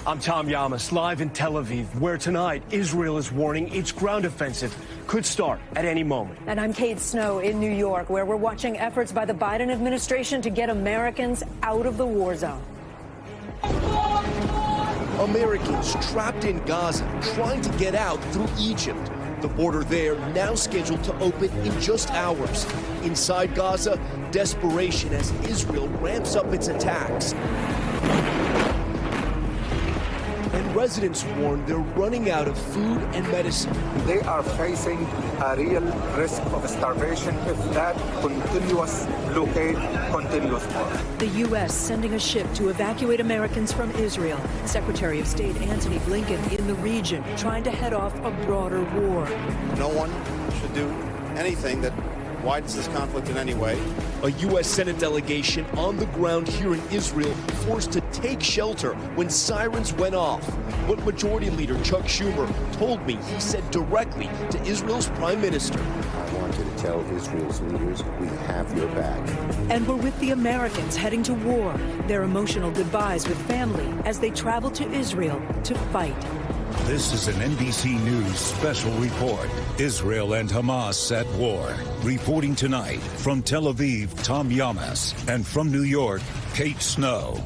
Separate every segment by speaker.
Speaker 1: I'm Tom Yamas, live in Tel Aviv, where tonight Israel is warning its ground offensive could start at any moment.
Speaker 2: And I'm Kate Snow in New York, where we're watching efforts by the Biden administration to get Americans out of the war zone.
Speaker 3: Americans trapped in Gaza trying to get out through Egypt. The border there now scheduled to open in just hours. Inside Gaza, desperation as Israel ramps up its attacks. And residents warn they're running out of food and medicine.
Speaker 4: They are facing a real risk of starvation if that continuous blockade continues on.
Speaker 2: The U.S. sending a ship to evacuate Americans from Israel. Secretary of State Antony Blinken in the region trying to head off a broader war.
Speaker 5: No one should do anything that widens this conflict in any way.
Speaker 3: A U.S. Senate delegation on the ground here in Israel forced to take shelter when sirens went off. But Majority Leader Chuck Schumer told me he said directly to Israel's Prime Minister,
Speaker 6: I want you to tell Israel's leaders we have your back.
Speaker 2: And we're with the Americans heading to war, their emotional goodbyes with family as they travel to Israel to fight.
Speaker 7: This is an NBC News special report. Israel and Hamas at war. Reporting tonight from Tel Aviv, Tom Yamas, and from New York, Kate Snow.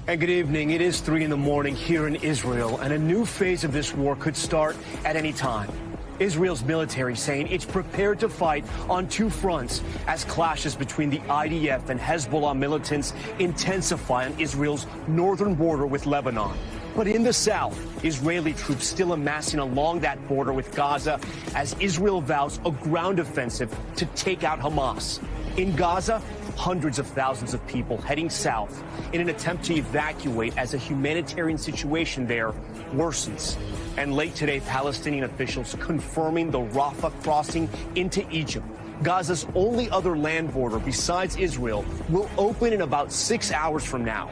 Speaker 1: And good evening. It is 3 in the morning here in Israel, and a new phase of this war could start at any time. Israel's military saying it's prepared to fight on two fronts as clashes between the IDF and Hezbollah militants intensify on Israel's northern border with Lebanon. But in the south, Israeli troops still amassing along that border with Gaza as Israel vows a ground offensive to take out Hamas. In Gaza, hundreds of thousands of people heading south in an attempt to evacuate as a humanitarian situation there worsens. And late today, Palestinian officials confirming the Rafah crossing into Egypt, Gaza's only other land border besides Israel, will open in about 6 hours from now.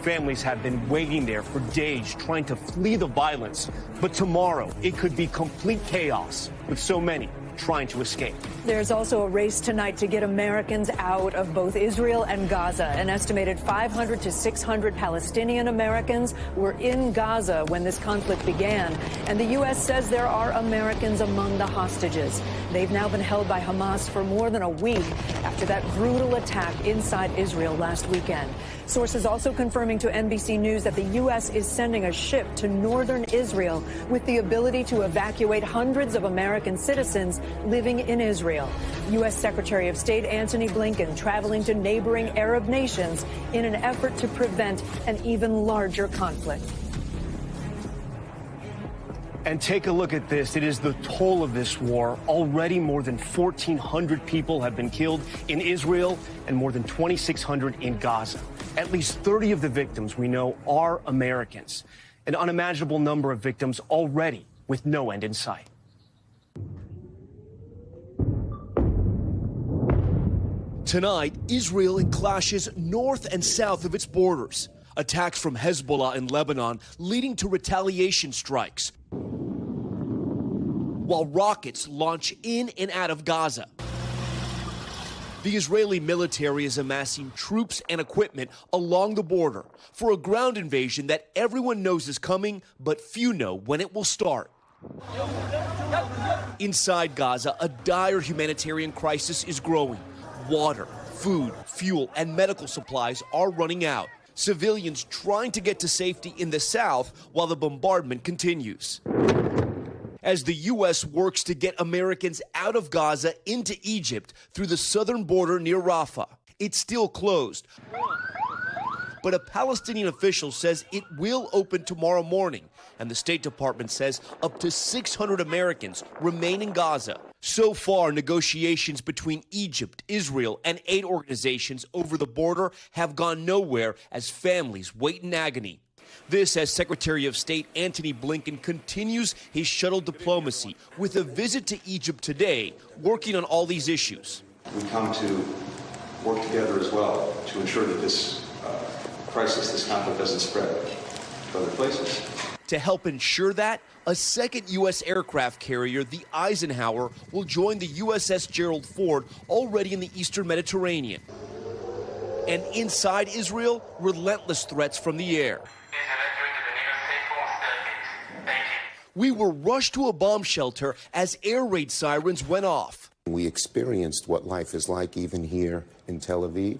Speaker 1: Families have been waiting there for days trying to flee the violence. But tomorrow, it could be complete chaos with so many trying to escape.
Speaker 2: There's also a race tonight to get Americans out of both Israel and Gaza. An estimated 500 to 600 Palestinian Americans were in Gaza when this conflict began. And the U.S. says there are Americans among the hostages. They've now been held by Hamas for more than a week after that brutal attack inside Israel last weekend. Sources also confirming to NBC News that the U.S. is sending a ship to northern Israel with the ability to evacuate hundreds of American citizens living in Israel. U.S. Secretary of State Antony Blinken traveling to neighboring Arab nations in an effort to prevent an even larger conflict.
Speaker 1: And take a look at this. It is the toll of this war. Already more than 1,400 people have been killed in Israel and more than 2,600 in Gaza. At least 30 of the victims we know are Americans. An unimaginable number of victims already with no end in sight.
Speaker 3: Tonight, Israel in clashes north and south of its borders. Attacks from Hezbollah in Lebanon leading to retaliation strikes, while rockets launch in and out of Gaza. The Israeli military is amassing troops and equipment along the border for a ground invasion that everyone knows is coming, but few know when it will start. Inside Gaza, a dire humanitarian crisis is growing. Water, food, fuel, and medical supplies are running out. Civilians trying to get to safety in the south while the bombardment continues. As the U.S. works to get Americans out of Gaza into Egypt through the southern border near Rafah, it's still closed. But a Palestinian official says it will open tomorrow morning, and the State Department says up to 600 Americans remain in Gaza. So far, negotiations between Egypt, Israel, and aid organizations over the border have gone nowhere as families wait in agony. This as Secretary of State Antony Blinken continues his shuttle diplomacy with a visit to Egypt today, working on all these issues.
Speaker 8: We come to work together as well to ensure that this crisis, this conflict doesn't spread to other places.
Speaker 3: To help ensure that, a second U.S. aircraft carrier, the Eisenhower, will join the USS Gerald Ford already in the Eastern Mediterranean. And inside Israel, relentless threats from the air. We were rushed to a bomb shelter as air raid sirens went off.
Speaker 6: We experienced what life is like even here in Tel Aviv.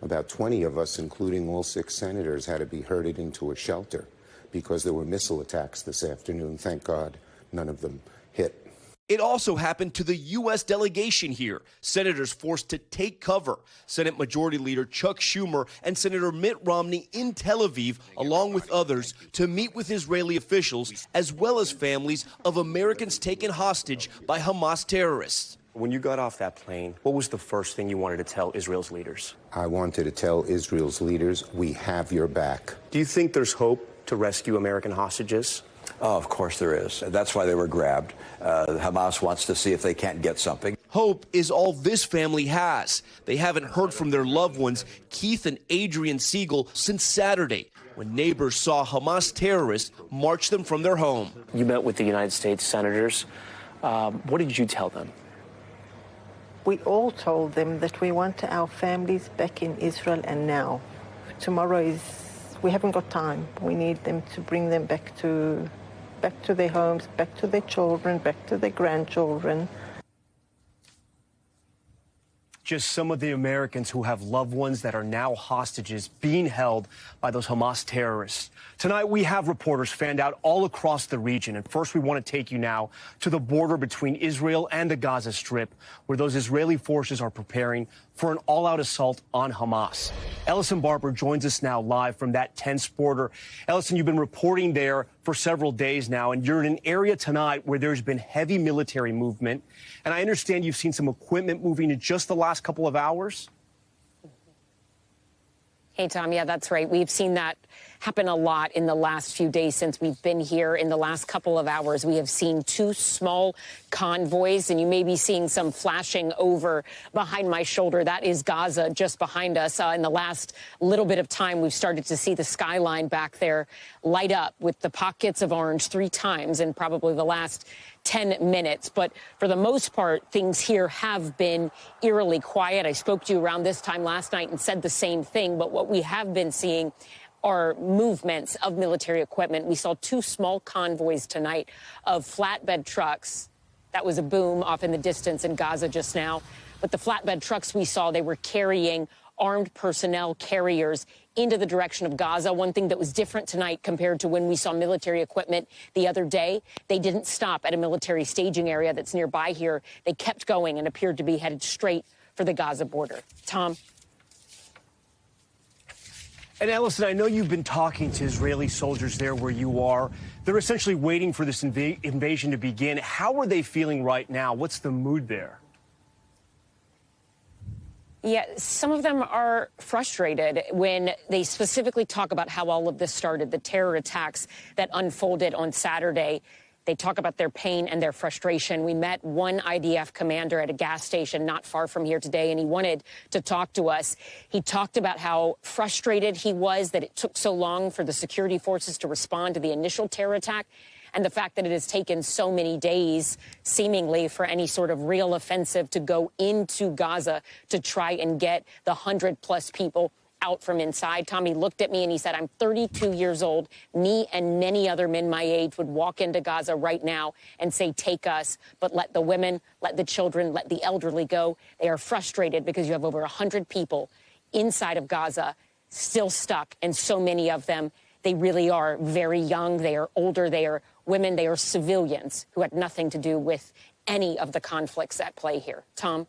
Speaker 6: About 20 of us, including all 6 senators, had to be herded into a shelter because there were missile attacks this afternoon. Thank God none of them hit.
Speaker 3: It also happened to the U.S. delegation here. Senators forced to take cover. Senate Majority Leader Chuck Schumer and Senator Mitt Romney in Tel Aviv, along with others, to meet with Israeli officials, as well as families of Americans taken hostage by Hamas terrorists.
Speaker 1: When you got off that plane, what was the first thing you wanted to tell Israel's leaders?
Speaker 6: I wanted to tell Israel's leaders, we have your back.
Speaker 1: Do you think there's hope to rescue American hostages?
Speaker 9: Oh, of course there is. That's why they were grabbed. Hamas wants to see if they can't get something.
Speaker 3: Hope is all this family has. They haven't heard from their loved ones, Keith and Adrian Siegel, since Saturday, when neighbors saw Hamas terrorists march them from their home.
Speaker 1: You met with the United States senators. What did you tell them?
Speaker 10: We all told them that we want our families back in Israel and now. Tomorrow we haven't got time. We need them to bring them back to their homes, back to their children, back to their grandchildren.
Speaker 1: Just some of the Americans who have loved ones that are now hostages being held by those Hamas terrorists. Tonight, we have reporters fanned out all across the region. And first, we want to take you now to the border between Israel and the Gaza Strip, where those Israeli forces are preparing for an all-out assault on Hamas. Ellison Barber joins us now live from that tense border. Ellison, you've been reporting there for several days now, and you're in an area tonight where there's been heavy military movement. And I understand you've seen some equipment moving in just the last couple of hours.
Speaker 11: Hey, Tom. Yeah, that's right. We've seen that happen a lot in the last few days since we've been here. In the last couple of hours, we have seen 2 small convoys, and you may be seeing some flashing over behind my shoulder. That is Gaza just behind us. In the last little bit of time, we've started to see the skyline back there light up with the pockets of orange 3 times in probably the last 10 minutes. But for the most part, things here have been eerily quiet. I spoke to you around this time last night and said the same thing. But what we have been seeing are movements of military equipment. We saw 2 small convoys tonight of flatbed trucks. That was a boom off in the distance in Gaza just now. But the flatbed trucks we saw, they were carrying armed personnel carriers into the direction of Gaza. One thing that was different tonight compared to when we saw military equipment the other day, they didn't stop at a military staging area that's nearby here. They kept going and appeared to be headed straight for the Gaza border. Tom?
Speaker 1: And Ellison, I know you've been talking to Israeli soldiers there where you are. They're essentially waiting for this invasion to begin. How are they feeling right now? What's the mood there?
Speaker 11: Yeah, some of them are frustrated when they specifically talk about how all of this started, the terror attacks that unfolded on Saturday. They talk about their pain and their frustration. We met one IDF commander at a gas station not far from here today, and he wanted to talk to us. He talked about how frustrated he was that it took so long for the security forces to respond to the initial terror attack, and the fact that it has taken so many days, seemingly, for any sort of real offensive to go into Gaza to try and get the 100+ people out from inside. Tommy looked at me and he said, I'm 32 years old. Me and many other men my age would walk into Gaza right now and say, take us, but let the women, let the children, let the elderly go. They are frustrated because you have over 100 people inside of Gaza still stuck, and so many of them, they really are very young, they are older, they are women, they are civilians who had nothing to do with any of the conflicts at play here. Tom?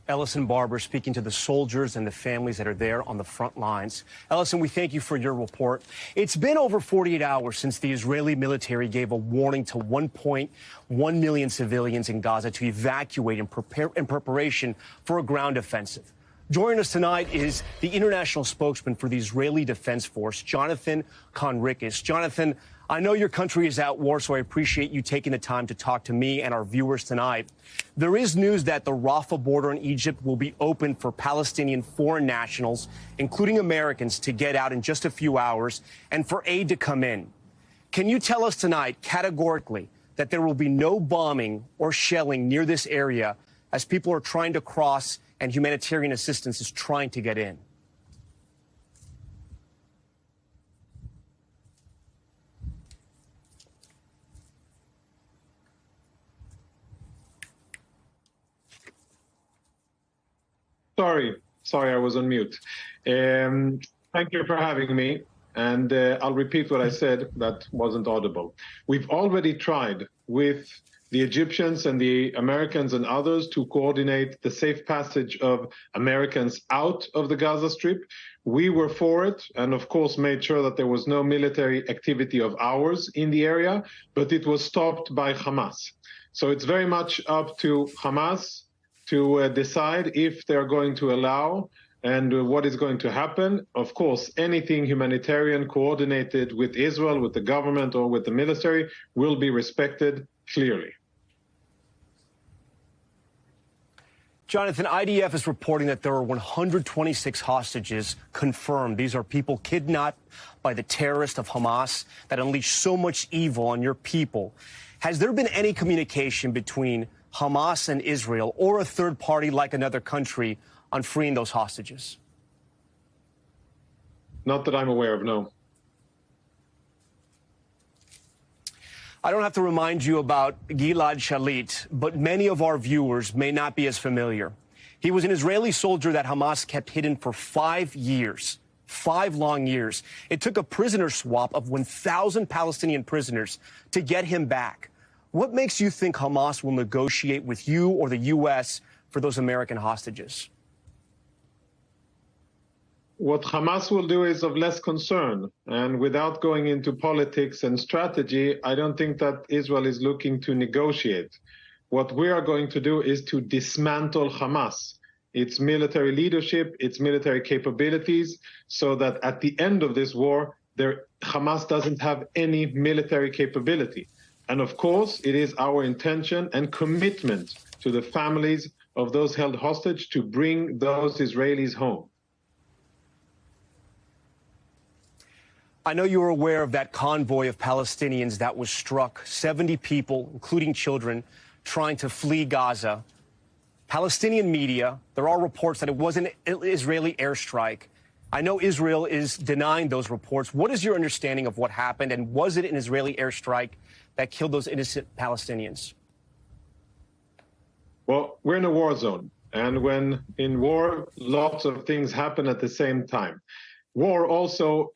Speaker 1: Ellison Barber speaking to the soldiers and the families that are there on the front lines. Ellison, we thank you for your report. It's been over 48 hours since the Israeli military gave a warning to 1.1 million civilians in Gaza to evacuate in preparation for a ground offensive. Joining us tonight is the international spokesman for the Israeli Defense Force, Jonathan Conricus. Jonathan, I know your country is at war, so I appreciate you taking the time to talk to me and our viewers tonight. There is news that the Rafah border in Egypt will be open for Palestinian foreign nationals, including Americans, to get out in just a few hours and for aid to come in. Can you tell us tonight, categorically, that there will be no bombing or shelling near this area as people are trying to cross and humanitarian assistance is trying to get in.
Speaker 12: Sorry, I was on mute. Thank you for having me. And I'll repeat what I said that wasn't audible. We've already tried with the Egyptians and the Americans and others to coordinate the safe passage of Americans out of the Gaza Strip. We were for it and, of course, made sure that there was no military activity of ours in the area, but it was stopped by Hamas. So it's very much up to Hamas to decide if they're going to allow and what is going to happen. Of course, anything humanitarian coordinated with Israel, with the government, or with the military will be respected clearly.
Speaker 1: Jonathan, IDF is reporting that there are 126 hostages confirmed. These are people kidnapped by the terrorists of Hamas that unleashed so much evil on your people. Has there been any communication between Hamas and Israel or a third party like another country on freeing those hostages?
Speaker 12: Not that I'm aware of, no.
Speaker 1: I don't have to remind you about Gilad Shalit, but many of our viewers may not be as familiar. He was an Israeli soldier that Hamas kept hidden for 5 years, 5 long years. It took a prisoner swap of 1,000 Palestinian prisoners to get him back. What makes you think Hamas will negotiate with you or the U.S. for those American hostages?
Speaker 12: What Hamas will do is of less concern. And without going into politics and strategy, I don't think that Israel is looking to negotiate. What we are going to do is to dismantle Hamas, its military leadership, its military capabilities, so that at the end of this war, Hamas doesn't have any military capability. And of course, it is our intention and commitment to the families of those held hostage to bring those Israelis home.
Speaker 1: I know you were aware of that convoy of Palestinians that was struck, 70 people, including children, trying to flee Gaza. Palestinian media, there are reports that it was an Israeli airstrike. I know Israel is denying those reports. What is your understanding of what happened, and was it an Israeli airstrike that killed those innocent Palestinians?
Speaker 12: Well, we're in a war zone, and when in war, lots of things happen at the same time. War also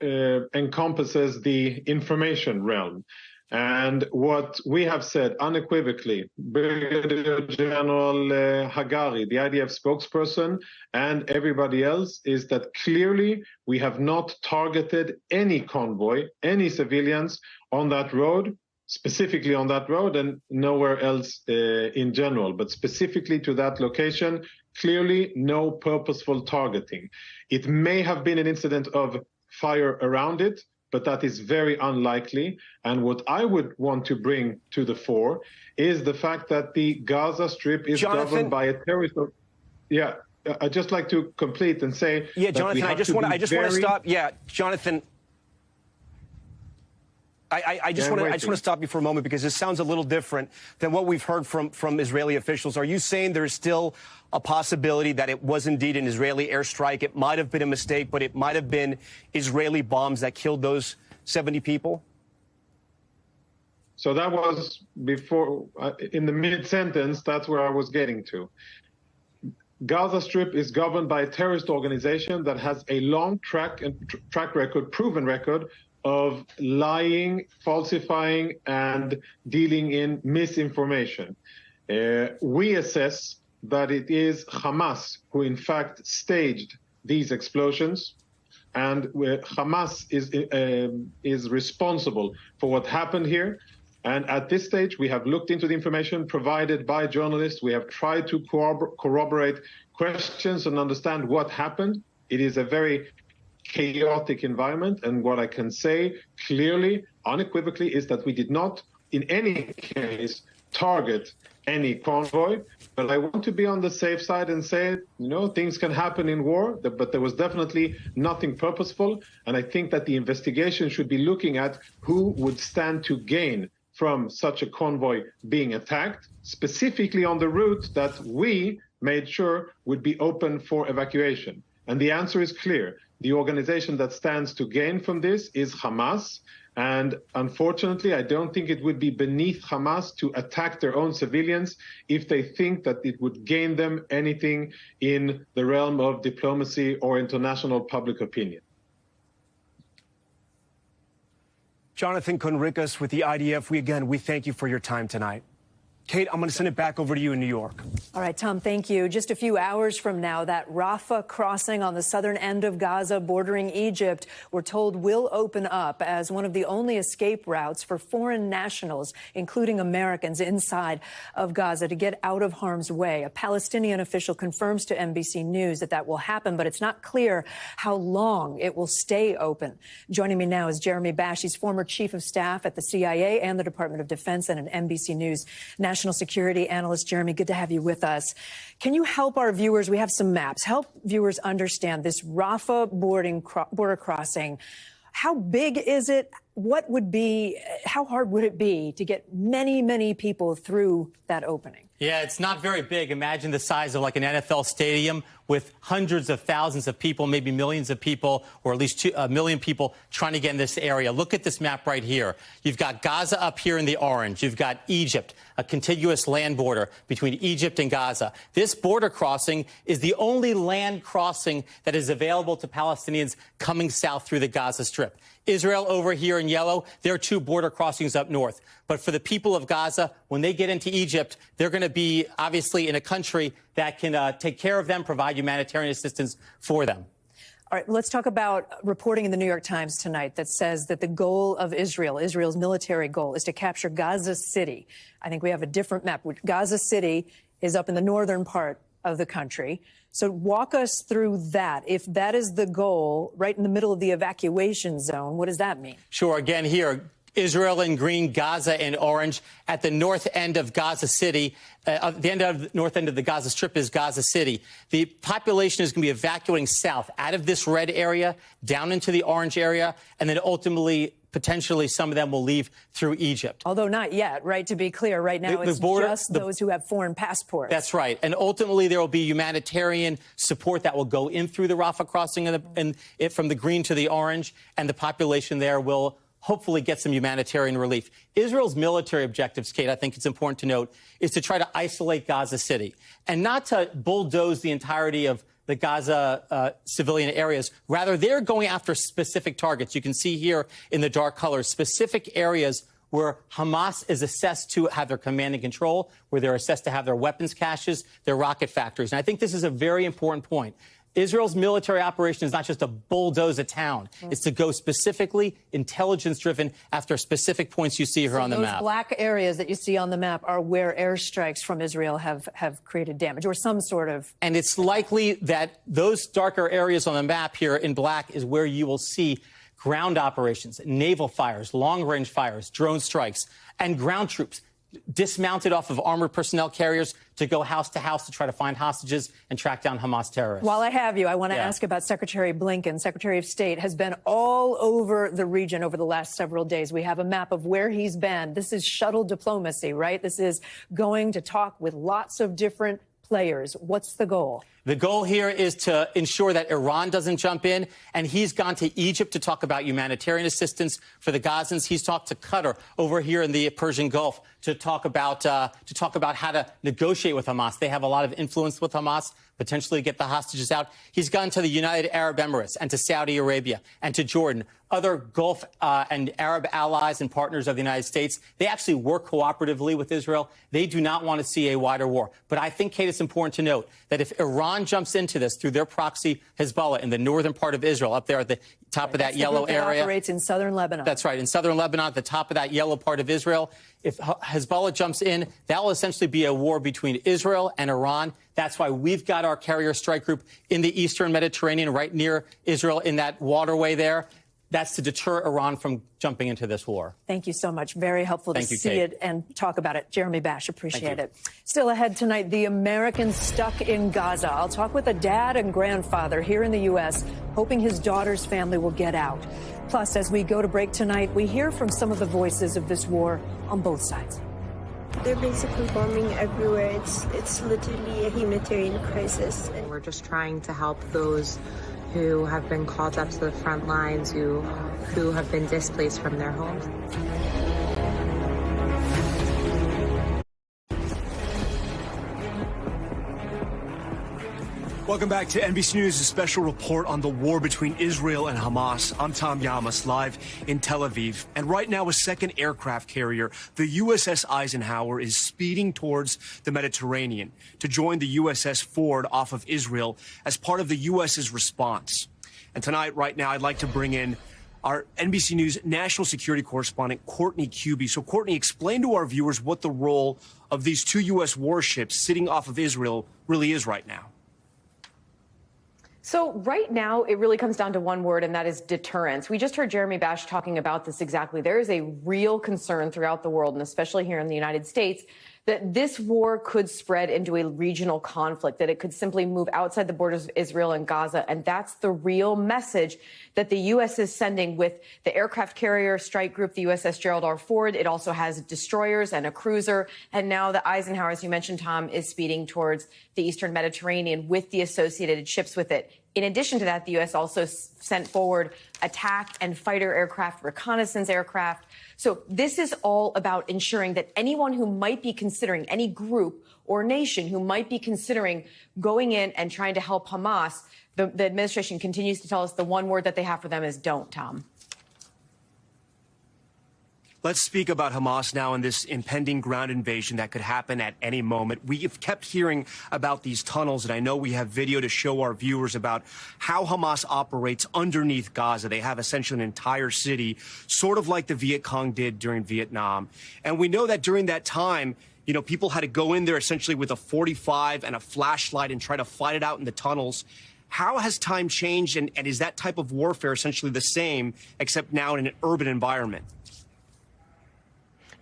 Speaker 12: encompasses the information realm. And what we have said unequivocally, Brigadier General Hagari, the IDF spokesperson, and everybody else, is that clearly we have not targeted any convoy, any civilians on that road, specifically on that road and nowhere else in general, but specifically to that location, clearly no purposeful targeting. It may have been an incident of fire around it, but that is very unlikely. And what I would want to bring to the fore is the fact that the Gaza Strip is governed by a terrorist. Yeah, I'd just like to complete and say.
Speaker 1: Yeah, Jonathan, I just want to stop. Yeah, Jonathan. I just want to stop you for a moment, because this sounds a little different than what we've heard from Israeli officials. Are you saying there's still a possibility that it was indeed an Israeli airstrike? It might have been a mistake, but it might have been Israeli bombs that killed those 70 people?
Speaker 12: So that was before, in the mid-sentence, that's where I was getting to. Gaza Strip is governed by a terrorist organization that has a long track record, proven record, of lying, falsifying, and dealing in misinformation. We assess that it is Hamas who, in fact, staged these explosions, and Hamas is responsible for what happened here. And at this stage, we have looked into the information provided by journalists. We have tried to corroborate questions and understand what happened. It is a very chaotic environment, and what I can say clearly, unequivocally, is that we did not, in any case, target any convoy. But I want to be on the safe side and say, things can happen in war, but there was definitely nothing purposeful. And I think that the investigation should be looking at who would stand to gain from such a convoy being attacked, specifically on the route that we made sure would be open for evacuation? And the answer is clear. The organization that stands to gain from this is Hamas. And unfortunately, I don't think it would be beneath Hamas to attack their own civilians if they think that it would gain them anything in the realm of diplomacy or international public opinion.
Speaker 1: Jonathan Conricus with the IDF. We thank you for your time tonight. Kate, I'm going to send it back over to you in New York.
Speaker 2: All right, Tom, thank you. Just a few hours from now, that Rafah crossing on the southern end of Gaza bordering Egypt, we're told will open up as one of the only escape routes for foreign nationals, including Americans, inside of Gaza to get out of harm's way. A Palestinian official confirms to NBC News that that will happen, but it's not clear how long it will stay open. Joining me now is Jeremy Bash. He's former chief of staff at the CIA and the Department of Defense and an NBC News national security analyst. Jeremy, good to have you with us. Can you help our viewers? We have some maps. Help viewers understand this Rafah border crossing. How big is it? How hard would it be to get many, many people through that opening?
Speaker 13: Yeah, it's not very big. Imagine the size of like an NFL stadium with hundreds of thousands of people, maybe millions of people, or at least 1 million people trying to get in this area. Look at this map right here. You've got Gaza up here in the orange. You've got Egypt, a contiguous land border between Egypt and Gaza. This border crossing is the only land crossing that is available to Palestinians coming south through the Gaza Strip. Israel over here in yellow, there are 2 border crossings up north. But for the people of Gaza, when they get into Egypt, they're going to be obviously in a country that can take care of them, provide humanitarian assistance for them.
Speaker 2: All right, let's talk about reporting in the New York Times tonight that says that the goal of Israel's military goal, is to capture Gaza City. I think we have a different map. Gaza City is up in the northern part of the country. So walk us through that. If that is the goal, right in the middle of the evacuation zone, what does that mean?
Speaker 13: Sure. Again, here, Israel in green, Gaza in orange. At the north end of Gaza City, the north end of the Gaza Strip is Gaza City. The population is going to be evacuating south out of this red area, down into the orange area, and then ultimately, potentially, some of them will leave through Egypt.
Speaker 2: Although not yet, right? To be clear, right now it's just those who have foreign passports.
Speaker 13: That's right. And ultimately, there will be humanitarian support that will go in through the Rafah crossing from the green to the orange, and the population there will hopefully get some humanitarian relief. Israel's military objectives, Kate, I think it's important to note, is to try to isolate Gaza City and not to bulldoze the entirety of the Gaza civilian areas. Rather, they're going after specific targets. You can see here in the dark colors, specific areas where Hamas is assessed to have their command and control, where they're assessed to have their weapons caches, their rocket factories. And I think this is a very important point. Israel's military operation is not just to bulldoze a town. It's to go specifically intelligence-driven after specific points you see here on the map.
Speaker 2: Those black areas that you see on the map are where airstrikes from Israel have created damage or some sort of...
Speaker 13: And it's likely that those darker areas on the map here in black is where you will see ground operations, naval fires, long-range fires, drone strikes, and ground troops dismounted off of armored personnel carriers to go house to house to try to find hostages and track down Hamas terrorists.
Speaker 2: While I have you, I want to ask about Secretary Blinken. Secretary of State has been all over the region over the last several days. We have a map of where he's been. This is shuttle diplomacy, right? This is going to talk with lots of different players. What's the goal?
Speaker 13: The goal here is to ensure that Iran doesn't jump in, and he's gone to Egypt to talk about humanitarian assistance for the Gazans. He's talked to Qatar over here in the Persian Gulf to talk about how to negotiate with Hamas. They have a lot of influence with Hamas, potentially get the hostages out. He's gone to the United Arab Emirates and to Saudi Arabia and to Jordan, other Gulf and Arab allies and partners of the United States. They actually work cooperatively with Israel. They do not want to see a wider war. But I think, Kate, it's important to note that if Iran jumps into this through their proxy Hezbollah in the northern part of Israel, up there at the top of that yellow area.
Speaker 2: That operates in southern Lebanon.
Speaker 13: That's right, in southern Lebanon, at the top of that yellow part of Israel. If Hezbollah jumps in, that will essentially be a war between Israel and Iran. That's why we've got our carrier strike group in the eastern Mediterranean, right near Israel, in that waterway there. that's to deter Iran from jumping into this war.
Speaker 2: Thank you so much. Very helpful to see it and talk about it. Jeremy Bash, appreciate it. Still ahead tonight, the Americans stuck in Gaza. I'll talk with a dad and grandfather here in the U.S., hoping his daughter's family will get out. Plus, as we go to break tonight, we hear from some of the voices of this war on both sides.
Speaker 14: They're basically bombing everywhere. It's literally a humanitarian crisis.
Speaker 15: We're just trying to help those who have been called up to the front lines, who have been displaced from their homes.
Speaker 1: Welcome back to NBC News' special report on the war between Israel and Hamas. I'm Tom Yamas, live in Tel Aviv. And right now, a second aircraft carrier, the USS Eisenhower, is speeding towards the Mediterranean to join the USS Ford off of Israel as part of the U.S.'s response. And tonight, right now, I'd like to bring in our NBC News national security correspondent, Courtney Kuby. So, Courtney, explain to our viewers what the role of these two U.S. warships sitting off of Israel really is right now.
Speaker 16: So right now, it really comes down to one word, and that is deterrence. We just heard Jeremy Bash talking about this exactly. There is a real concern throughout the world, and especially here in the United States, that this war could spread into a regional conflict, that it could simply move outside the borders of Israel and Gaza. And that's the real message that the U.S. is sending with the aircraft carrier strike group, the USS Gerald R. Ford. It also has destroyers and a cruiser. And now the Eisenhower, as you mentioned, Tom, is speeding towards the Eastern Mediterranean with the associated ships with it. In addition to that, the U.S. also sent forward attack and fighter aircraft, reconnaissance aircraft. So this is all about ensuring that anyone who might be considering, any group or nation who might be considering going in and trying to help Hamas, the administration continues to tell us the one word that they have for them is don't, Tom.
Speaker 1: Let's speak about Hamas now and this impending ground invasion that could happen at any moment. We have kept hearing about these tunnels, and I know we have video to show our viewers about how Hamas operates underneath Gaza. They have essentially an entire city, sort of like the Viet Cong did during Vietnam. And we know that during that time, you know, people had to go in there essentially with a .45 and a flashlight and try to fight it out in the tunnels. How has time changed, and is that type of warfare essentially the same, except now in an urban environment?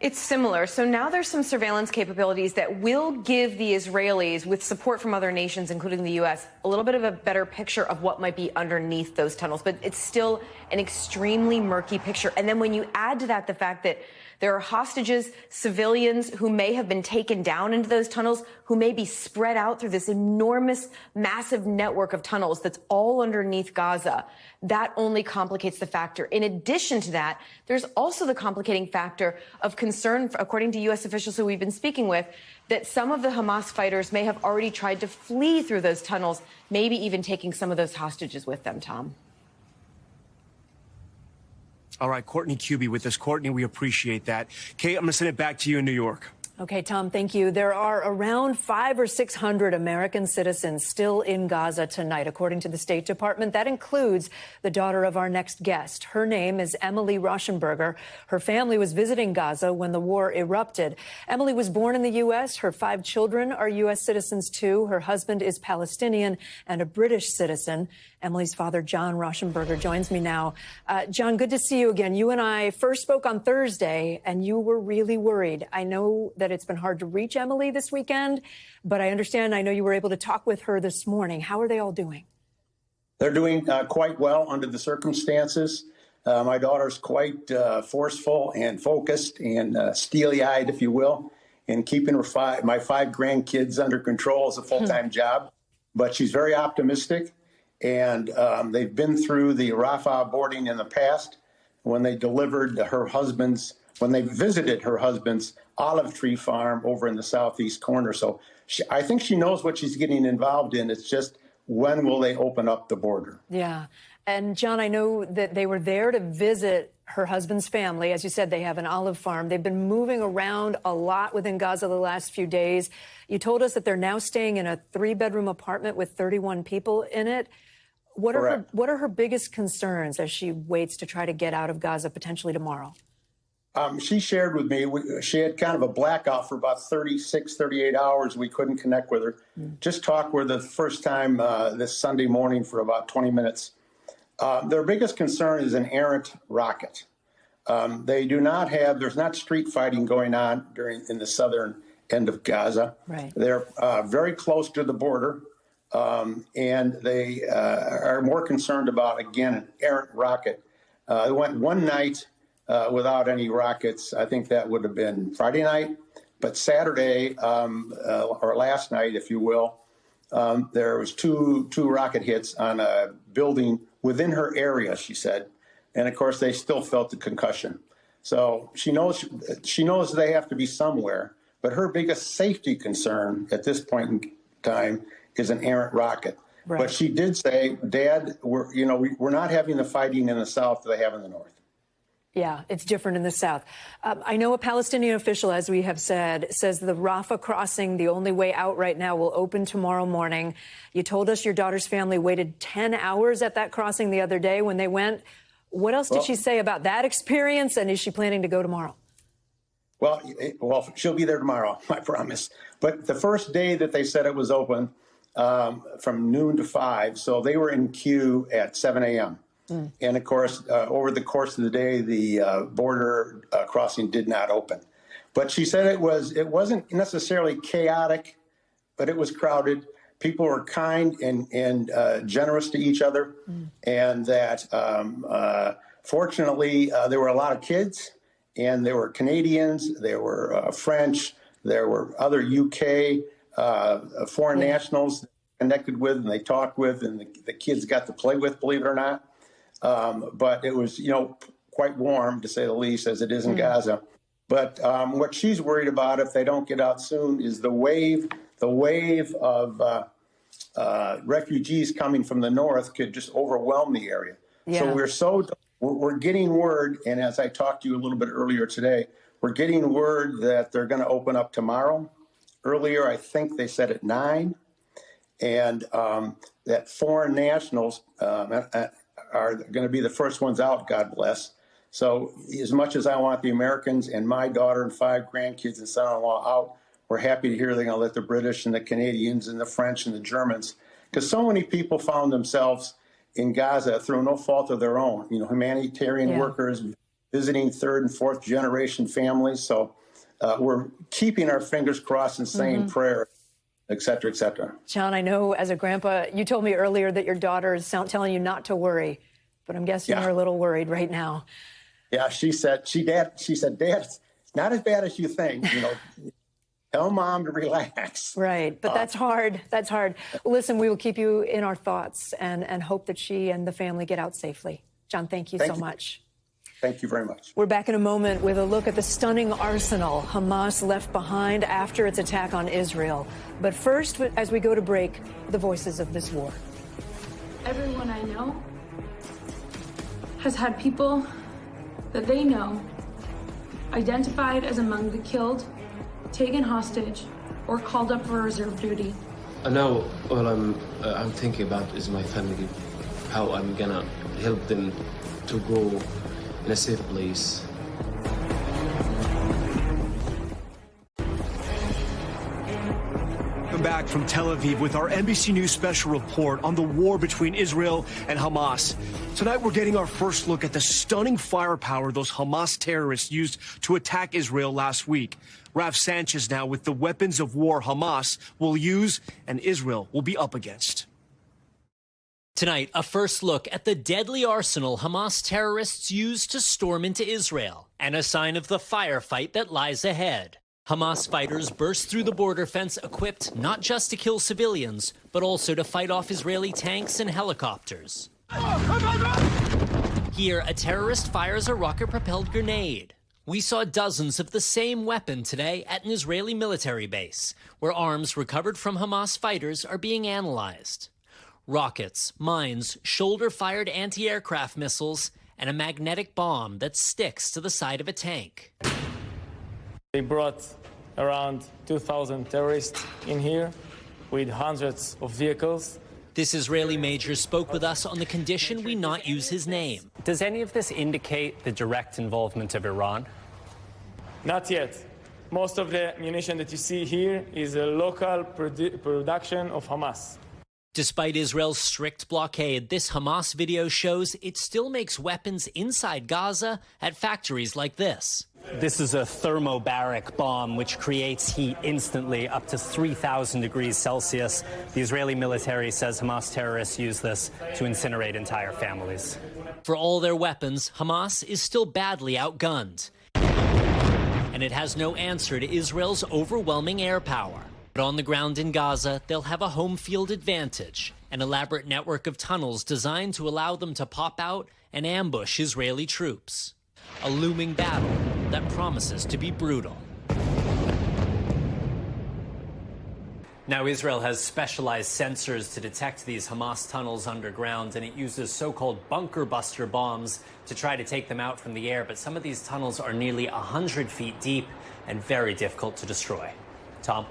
Speaker 16: It's similar. So now there's some surveillance capabilities that will give the Israelis, with support from other nations, including the U.S., a little bit of a better picture of what might be underneath those tunnels. But it's still an extremely murky picture. And then when you add to that the fact that there are hostages, civilians who may have been taken down into those tunnels, who may be spread out through this enormous, massive network of tunnels that's all underneath Gaza, that only complicates the factor. In addition to that, there's also the complicating factor of concern, according to U.S. officials who we've been speaking with, that some of the Hamas fighters may have already tried to flee through those tunnels, maybe even taking some of those hostages with them, Tom.
Speaker 1: All right, Courtney Kuby with us. Courtney, we appreciate that. Kate, I'm going to send it back to you in New York.
Speaker 2: Okay, Tom, thank you. There are around 500 or 600 American citizens still in Gaza tonight, according to the State Department. That includes the daughter of our next guest. Her name is Emily Rauschenberger. Her family was visiting Gaza when the war erupted. Emily was born in the U.S. Her 5 children are U.S. citizens, too. Her husband is Palestinian and a British citizen. Emily's father, John Rauschenberger, joins me now. John, good to see you again. You and I first spoke on Thursday, and you were really worried. I know that it's been hard to reach Emily this weekend, but I understand, I know you were able to talk with her this morning. How are they all doing?
Speaker 17: They're doing quite well under the circumstances. My daughter's quite forceful and focused and steely-eyed, if you will, in keeping my 5 grandkids under control as a full-time job. But she's very optimistic. And they've been through the Rafah boarding in the past when they visited her husband's olive tree farm over in the southeast corner. So I think she knows what she's getting involved in. It's just, when will they open up the border?
Speaker 2: Yeah. And John, I know that they were there to visit her husband's family. As you said, they have an olive farm. They've been moving around a lot within Gaza the last few days. You told us that they're now staying in a 3-bedroom apartment with 31 people in it. What are her biggest concerns as she waits to try to get out of Gaza potentially tomorrow?
Speaker 17: She shared with me, she had kind of a blackout for about 36, 38 hours. We couldn't connect with her. Just talked with her the first time this Sunday morning for about 20 minutes. Their biggest concern is an errant rocket. They do not have, there's not street fighting going on in the southern end of Gaza.
Speaker 2: Right.
Speaker 17: They're very close to the border, and they are more concerned about, again, an errant rocket. They went one night without any rockets. I think that would have been Friday night. But Saturday, or last night, if you will, there was two rocket hits on a building within her area, she said. And of course, they still felt the concussion. So she knows they have to be somewhere. But her biggest safety concern at this point in time is an errant rocket. Right. But she did say, Dad, we're not having the fighting in the south that they have in the north.
Speaker 2: Yeah, it's different in the south. I know a Palestinian official, as we have said, says the Rafah crossing, the only way out right now, will open tomorrow morning. You told us your daughter's family waited 10 hours at that crossing the other day when they went. What else did she say about that experience, and is she planning to go tomorrow?
Speaker 17: Well, she'll be there tomorrow, I promise. But the first day that they said it was open, from noon to 5, so they were in queue at 7 a.m. And of course, over the course of the day, the border crossing did not open. But she said it wasn't necessarily chaotic, but it was crowded. People were kind and generous to each other, and that fortunately there were a lot of kids, and there were Canadians, there were French, there were other UK foreign nationals connected with, and they talked with, and the kids got to play with, believe it or not. But it was, quite warm, to say the least, as it is in Gaza. But what she's worried about, if they don't get out soon, is the wave of refugees coming from the north could just overwhelm the area. Yeah. So we're getting word, and as I talked to you a little bit earlier today, we're getting word that they're going to open up tomorrow. Earlier, I think they said at 9, and that foreign nationals are going to be the first ones out, God bless. So as much as I want the Americans and my daughter and 5 grandkids and son-in-law out, we're happy to hear they're going to let the British and the Canadians and the French and the Germans, because so many people found themselves in Gaza through no fault of their own, humanitarian workers, visiting 3rd and 4th generation families. So we're keeping our fingers crossed and saying prayers, et cetera, et cetera.
Speaker 2: John, I know as a grandpa, you told me earlier that your daughter is telling you not to worry, but I'm guessing you're a little worried right now.
Speaker 17: Yeah, she said, Dad, it's not as bad as you think. Tell Mom to relax.
Speaker 2: Right, but that's hard. That's hard. Well, listen, we will keep you in our thoughts and hope that she and the family get out safely. John, thank you so much.
Speaker 17: Thank you very much.
Speaker 2: We're back in a moment with a look at the stunning arsenal Hamas left behind after its attack on Israel. But first, as we go to break, the voices of this war.
Speaker 18: Everyone I know has had people that they know identified as among the killed, taken hostage, or called up for reserve duty.
Speaker 19: Now all I'm thinking about is my family, how I'm gonna help them to go in a safe place.
Speaker 1: Welcome back from Tel Aviv with our NBC News special report on the war between Israel and Hamas. Tonight, we're getting our first look at the stunning firepower those Hamas terrorists used to attack Israel last week. Rav Sanchez now with the weapons of war Hamas will use and Israel will be up against.
Speaker 20: Tonight, a first look at the deadly arsenal Hamas terrorists used to storm into Israel, and a sign of the firefight that lies ahead. Hamas fighters burst through the border fence equipped not just to kill civilians, but also to fight off Israeli tanks and helicopters. Here, a terrorist fires a rocket-propelled grenade. We saw dozens of the same weapon today at an Israeli military base, where arms recovered from Hamas fighters are being analyzed. Rockets, mines, shoulder-fired anti-aircraft missiles, and a magnetic bomb that sticks to the side of a tank.
Speaker 21: They brought around 2,000 terrorists in here with hundreds of vehicles.
Speaker 20: This Israeli major spoke with us on the condition we not use his name.
Speaker 22: Does any of this indicate the direct involvement of Iran?
Speaker 21: Not yet. Most of the munition that you see here is a local production of Hamas.
Speaker 20: Despite Israel's strict blockade, this Hamas video shows it still makes weapons inside Gaza at factories like this.
Speaker 22: This is a thermobaric bomb which creates heat instantly up to 3,000 degrees Celsius. The Israeli military says Hamas terrorists use this to incinerate entire families.
Speaker 20: For all their weapons, Hamas is still badly outgunned. And it has no answer to Israel's overwhelming air power. But on the ground in Gaza, they'll have a home field advantage, an elaborate network of tunnels designed to allow them to pop out and ambush Israeli troops. A looming battle that promises to be brutal.
Speaker 22: Now, Israel has specialized sensors to detect these Hamas tunnels underground, and it uses so-called bunker buster bombs to try to take them out from the air. But some of these tunnels are nearly 100 feet deep and very difficult to destroy. Tom?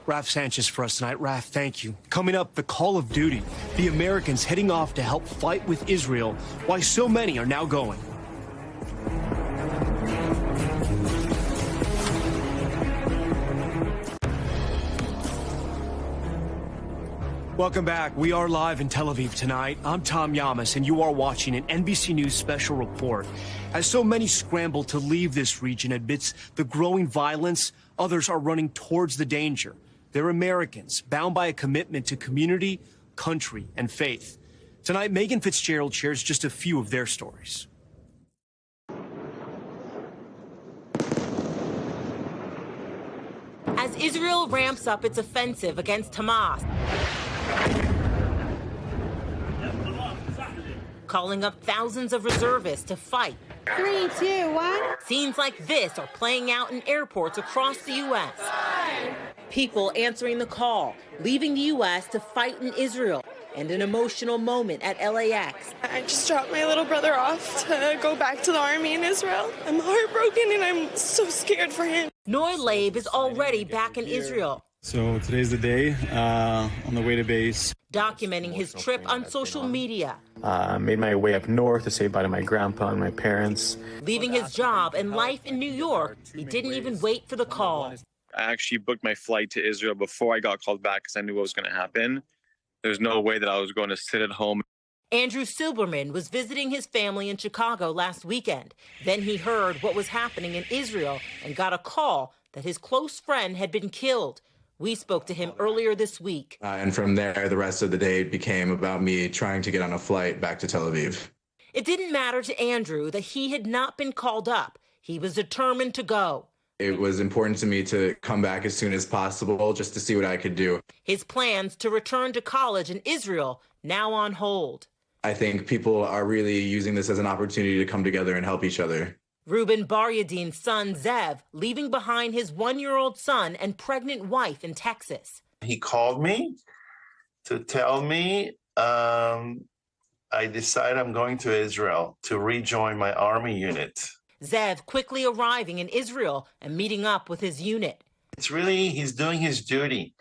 Speaker 1: Raf Sanchez for us tonight. Raf, thank you. Coming up, the call of duty. The Americans heading off to help fight with Israel. Why so many are now going. Welcome back. We are live in Tel Aviv tonight. I'm Tom Yamas, and you are watching an NBC News special report. As so many scramble to leave this region amidst the growing violence, others are running towards the danger. They're Americans, bound by a commitment to community, country, and faith. Tonight, Megan Fitzgerald shares just a few of their stories.
Speaker 4: As Israel ramps up its offensive against Hamas, calling up thousands of reservists to fight.
Speaker 14: 3, 2, 1.
Speaker 4: Scenes like this are playing out in airports across the U.S. People answering the call, leaving the U.S. to fight in Israel, and an emotional moment at LAX.
Speaker 5: I just dropped my little brother off to go back to the army in Israel. I'm heartbroken and I'm so scared for him.
Speaker 4: Noy Leib is already back in Israel.
Speaker 23: So today's the day, on the way to base.
Speaker 4: Documenting his trip on social media.
Speaker 23: Made my way up north to say bye to my grandpa and my parents.
Speaker 4: Leaving his job and life in New York, he didn't even wait for the call.
Speaker 24: I actually booked my flight to Israel before I got called back because I knew what was going to happen. There's no way that I was going to sit at home.
Speaker 4: Andrew Silberman was visiting his family in Chicago last weekend. Then he heard what was happening in Israel and got a call that his close friend had been killed. We spoke to him earlier this week.
Speaker 25: And from there, the rest of the day became about me trying to get on a flight back to Tel Aviv.
Speaker 4: It didn't matter to Andrew that he had not been called up. He was determined to go.
Speaker 25: It was important to me to come back as soon as possible just to see what I could do.
Speaker 4: His plans to return to college in Israel now on hold.
Speaker 25: I think people are really using this as an opportunity to come together and help each other.
Speaker 4: Ruben Baryadin's son, Zev, leaving behind his 1-year-old son and pregnant wife in Texas.
Speaker 26: He called me to tell me I decided I'm going to Israel to rejoin my army unit.
Speaker 4: Zev quickly arriving in Israel and meeting up with his unit.
Speaker 26: It's really, he's doing his duty.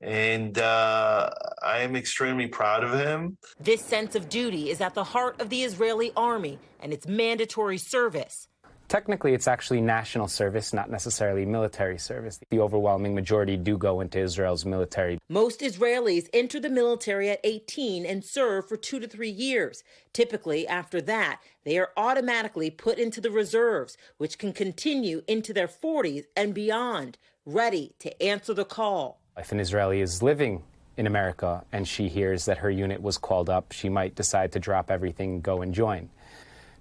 Speaker 26: And I am extremely proud of him.
Speaker 4: This sense of duty is at the heart of the Israeli army and its mandatory service.
Speaker 27: Technically, it's actually national service, not necessarily military service. The overwhelming majority do go into Israel's military.
Speaker 4: Most Israelis enter the military at 18 and serve for 2 to 3 years. Typically, after that, they are automatically put into the reserves, which can continue into their 40s and beyond, ready to answer the call.
Speaker 27: If an Israeli is living in America and she hears that her unit was called up, she might decide to drop everything and go and join.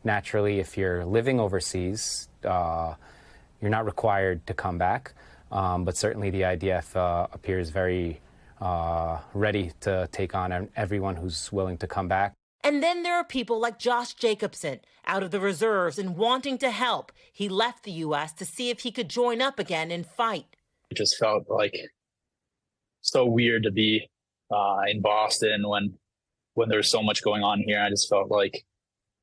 Speaker 27: Naturally, if you're living overseas, you're not required to come back, but certainly the IDF appears very ready to take on everyone who's willing to come back.
Speaker 4: And then there are people like Josh Jacobson, out of the reserves and wanting to help. He left the U.S. to see if he could join up again and fight.
Speaker 28: It just felt like so weird to be in Boston when there's so much going on here. I just felt like,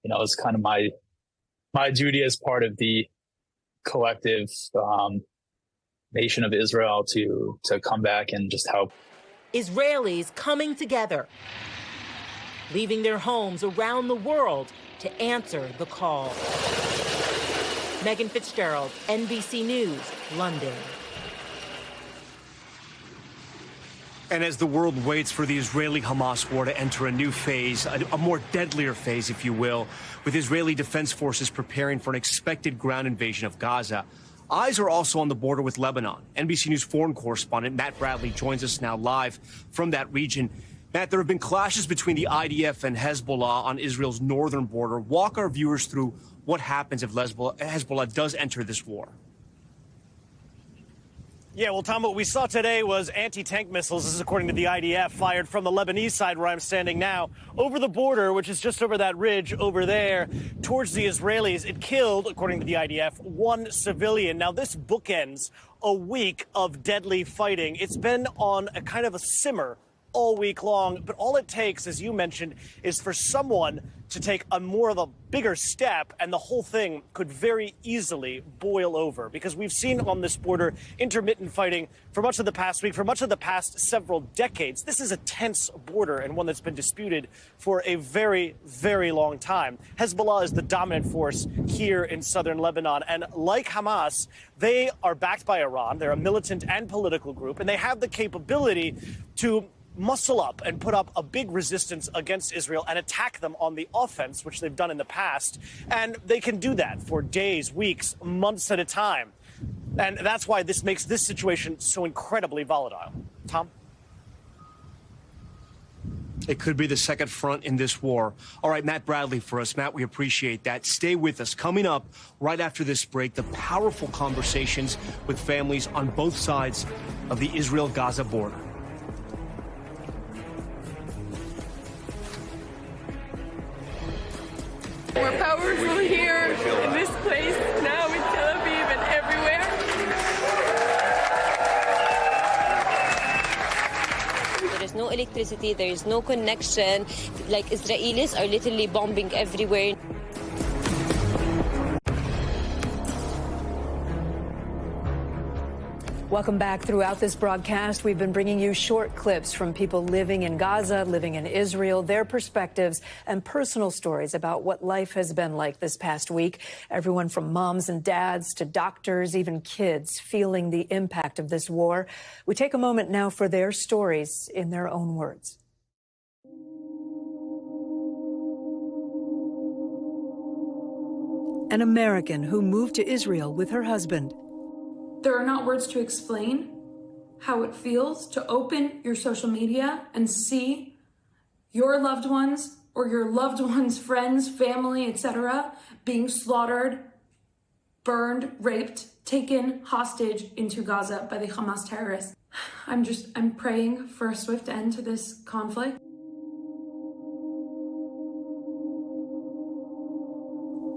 Speaker 28: you know, it's kind of my duty as part of the collective nation of Israel to come back and just help.
Speaker 4: Israelis coming together, leaving their homes around the world to answer the call. Megan Fitzgerald, NBC News, London.
Speaker 1: And as the world waits for the Israeli-Hamas war to enter a new phase, a more deadlier phase, if you will, with Israeli defense forces preparing for an expected ground invasion of Gaza, eyes are also on the border with Lebanon. NBC News foreign correspondent Matt Bradley joins us now live from that region. Matt, there have been clashes between the IDF and Hezbollah on Israel's northern border. Walk our viewers through what happens if Hezbollah does enter this war.
Speaker 3: Yeah, well, Tom, what we saw today was anti-tank missiles, this is according to the IDF, fired from the Lebanese side where I'm standing now, over the border, which is just over that ridge over there, towards the Israelis. It killed, according to the IDF, one civilian. Now, this bookends a week of deadly fighting. It's been on a kind of a simmer all week long, but all it takes, as you mentioned, is for someone to take a more of a bigger step, and the whole thing could very easily boil over, because we've seen on this border intermittent fighting for much of the past week, for much of the past several decades. This is a tense border and one that's been disputed for a very, very long time. Hezbollah is the dominant force here in southern Lebanon, and like Hamas, they are backed by Iran. They're a militant and political group, and they have the capability to muscle up and put up a big resistance against Israel and attack them on the offense, which they've done in the past. And they can do that for days, weeks, months at a time. And that's why this makes this situation so incredibly volatile. Tom?
Speaker 1: It could be the second front in this war. All right, Matt Bradley for us. Matt, we appreciate that. Stay with us. Coming up right after this break, the powerful conversations with families on both sides of the Israel-Gaza border.
Speaker 5: We're powerful here in this place, now in Tel Aviv and everywhere.
Speaker 6: There is no electricity, there is no connection. Like, Israelis are literally bombing everywhere.
Speaker 2: Welcome back. Throughout this broadcast, we've been bringing you short clips from people living in Gaza, living in Israel, their perspectives and personal stories about what life has been like this past week. Everyone from moms and dads to doctors, even kids, feeling the impact of this war. We take a moment now for their stories in their own words. An American who moved to Israel with her husband.
Speaker 18: There are not words to explain how it feels to open your social media and see your loved ones or your loved ones' friends, family, etc., being slaughtered, burned, raped, taken hostage into Gaza by the Hamas terrorists. I'm praying for a swift end to this conflict.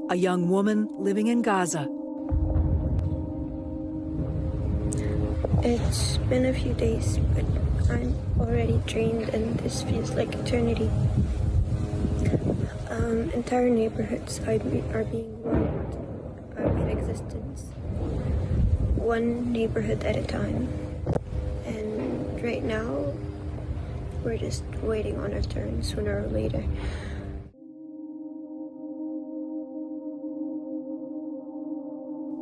Speaker 2: A young woman living in Gaza.
Speaker 14: It's been a few days, but I'm already drained and this feels like eternity. Entire neighborhoods are being wiped out of existence, one neighborhood at a time. And right now, we're just waiting on our turn sooner or later.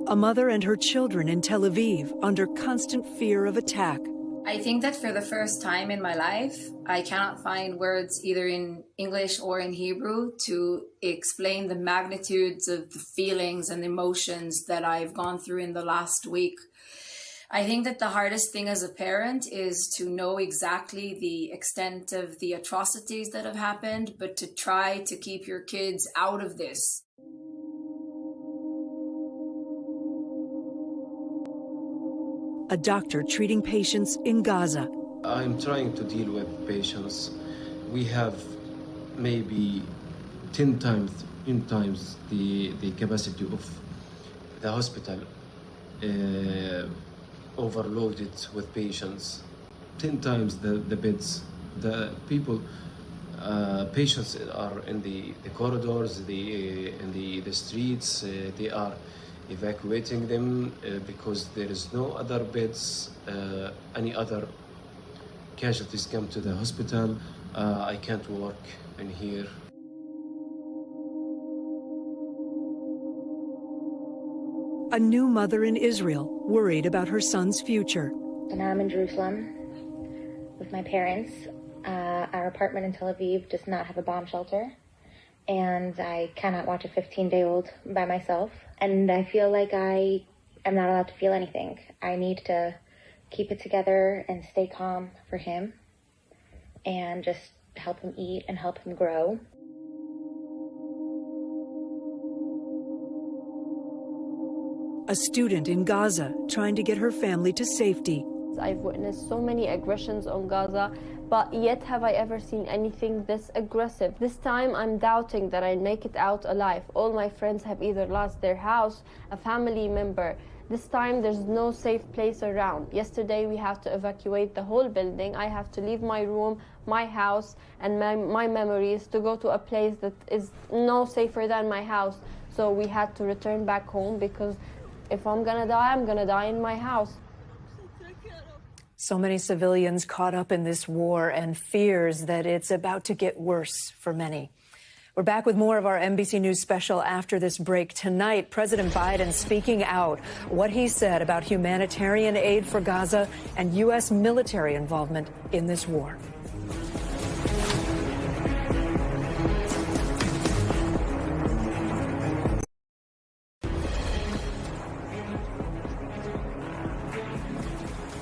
Speaker 2: A mother and her children in Tel Aviv under constant fear of attack.
Speaker 7: I think that for the first time in my life, I cannot find words either in English or in Hebrew to explain the magnitudes of the feelings and emotions that I've gone through in the last week. I think that the hardest thing as a parent is to know exactly the extent of the atrocities that have happened, but to try to keep your kids out of this.
Speaker 2: A doctor treating patients in Gaza.
Speaker 19: I'm trying to deal with patients. We have maybe 10 times the capacity of the hospital, overloaded with patients. 10 times the beds. The people, patients are in the corridors, in the streets. They are evacuating them because there is no other beds. Any other casualties come to the hospital. I can't work in here.
Speaker 2: A new mother in Israel, worried about her son's future.
Speaker 8: And I'm in Jerusalem. with my parents. Our apartment in Tel Aviv does not have a bomb shelter, and I cannot watch a 15-day-old by myself. And I feel like I am not allowed to feel anything. I need to keep it together and stay calm for him and just help him eat and help him grow.
Speaker 2: A student in Gaza trying to get her family to safety.
Speaker 9: I've witnessed so many aggressions on Gaza, but yet have I ever seen anything this aggressive. This time I'm doubting that I'll make it out alive. All my friends have either lost their house, a family member. This time there's no safe place around. Yesterday we have to evacuate the whole building. I have to leave my room, my house, and my memories to go to a place that is no safer than my house. So we had to return back home because if I'm gonna die in my house.
Speaker 2: So many civilians caught up in this war and fears that it's about to get worse for many. We're back with more of our NBC News special after this break. Tonight, President Biden speaking out what he said about humanitarian aid for Gaza and U.S. military involvement in this war.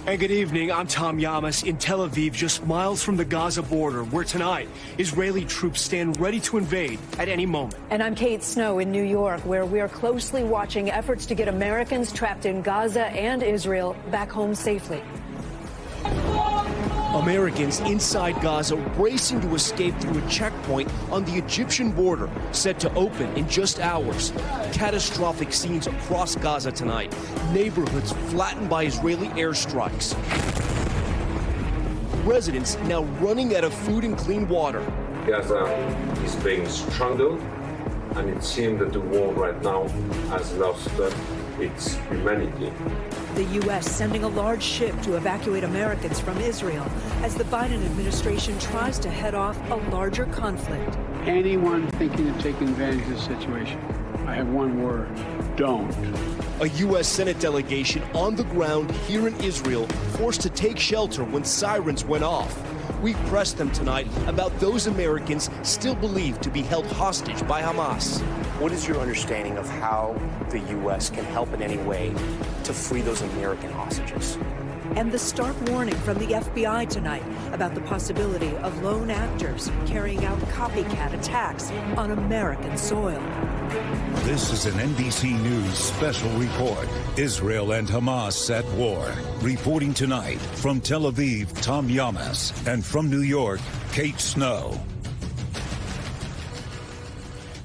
Speaker 1: And good evening, I'm Tom Yamas in Tel Aviv, just miles from the Gaza border, where tonight Israeli troops stand ready to invade at any moment.
Speaker 2: And I'm Kate Snow in New York, where we are closely watching efforts to get Americans trapped in Gaza and Israel back home safely.
Speaker 1: Americans inside Gaza racing to escape through a checkpoint on the Egyptian border, set to open in just hours. Catastrophic scenes across Gaza tonight. Neighborhoods flattened by Israeli airstrikes. Residents now running out of food and clean water.
Speaker 10: Gaza is being strangled, and it seems that the war right now has lost its humanity.
Speaker 2: The U.S. sending a large ship to evacuate Americans from Israel as the Biden administration tries to head off a larger conflict.
Speaker 11: Anyone thinking of taking advantage of this situation, I have one word: don't.
Speaker 1: A U.S. Senate delegation on the ground here in Israel forced to take shelter when sirens went off. We pressed them tonight about those Americans still believed to be held hostage by Hamas.
Speaker 12: What is your understanding of how the U.S. can help in any way to free those American hostages?
Speaker 2: And the stark warning from the FBI tonight about the possibility of lone actors carrying out copycat attacks on American soil.
Speaker 13: This is an NBC News special report. Israel and Hamas at war. Reporting tonight from Tel Aviv, Tom Yamas, and from New York, Kate Snow.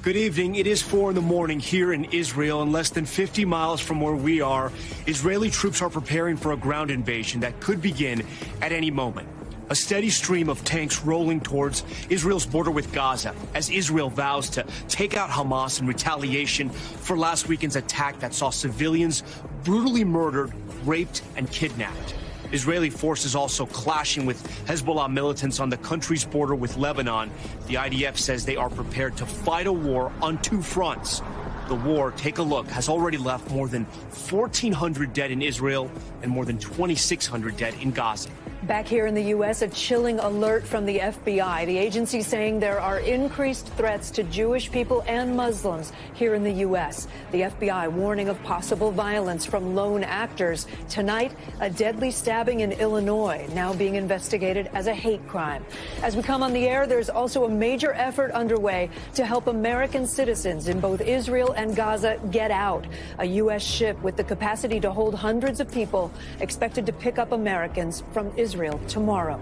Speaker 1: Good evening. It is 4 in the morning here in Israel, and less than 50 miles from where we are, Israeli troops are preparing for a ground invasion that could begin at any moment. A steady stream of tanks rolling towards Israel's border with Gaza as Israel vows to take out Hamas in retaliation for last weekend's attack that saw civilians brutally murdered, raped, and kidnapped. Israeli forces also clashing with Hezbollah militants on the country's border with Lebanon. The IDF says they are prepared to fight a war on two fronts. The war, take a look, has already left more than 1,400 dead in Israel and more than 2,600 dead in Gaza.
Speaker 2: Back here in the U.S., a chilling alert from the FBI. The agency saying there are increased threats to Jewish people and Muslims here in the U.S. The FBI warning of possible violence from lone actors. Tonight, a deadly stabbing in Illinois, now being investigated as a hate crime. As we come on the air, there's also a major effort underway to help American citizens in both Israel and Gaza get out. A U.S. ship with the capacity to hold hundreds of people expected to pick up Americans from Israel tomorrow.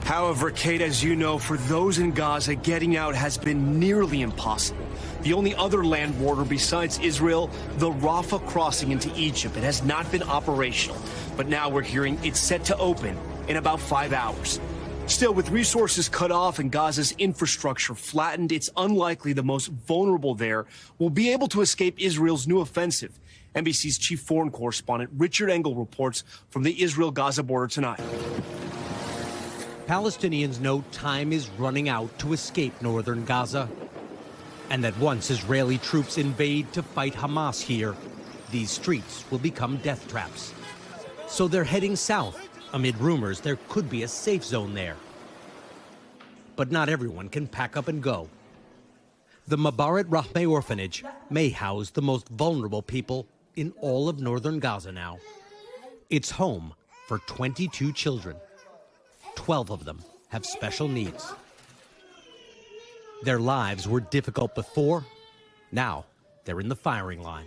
Speaker 1: However, Kate, as you know, for those in Gaza, getting out has been nearly impossible. The only other land border besides Israel, the Rafah crossing into Egypt, it has not been operational. But now we're hearing it's set to open in about 5 hours. Still, with resources cut off and Gaza's infrastructure flattened, it's unlikely the most vulnerable there will be able to escape Israel's new offensive. NBC's chief foreign correspondent Richard Engel reports from the Israel-Gaza border tonight.
Speaker 15: Palestinians know time is running out to escape northern Gaza, and that once Israeli troops invade to fight Hamas here, these streets will become death traps. So they're heading south amid rumors there could be a safe zone there. But not everyone can pack up and go. The Mabaret Rahmeh orphanage may house the most vulnerable people in all of northern Gaza now. It's home for 22 children. 12 of them have special needs. Their lives were difficult before. Now they're in the firing line.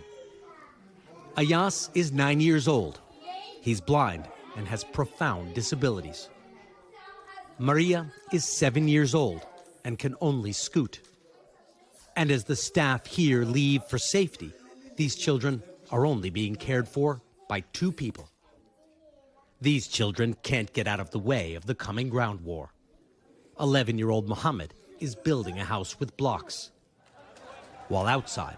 Speaker 15: Ayas is 9 years old. He's blind and has profound disabilities. Maria is 7 years old and can only scoot. And as the staff here leave for safety, these children are only being cared for by 2 people. These children can't get out of the way of the coming ground war. 11-year-old Mohammed is building a house with blocks, while outside,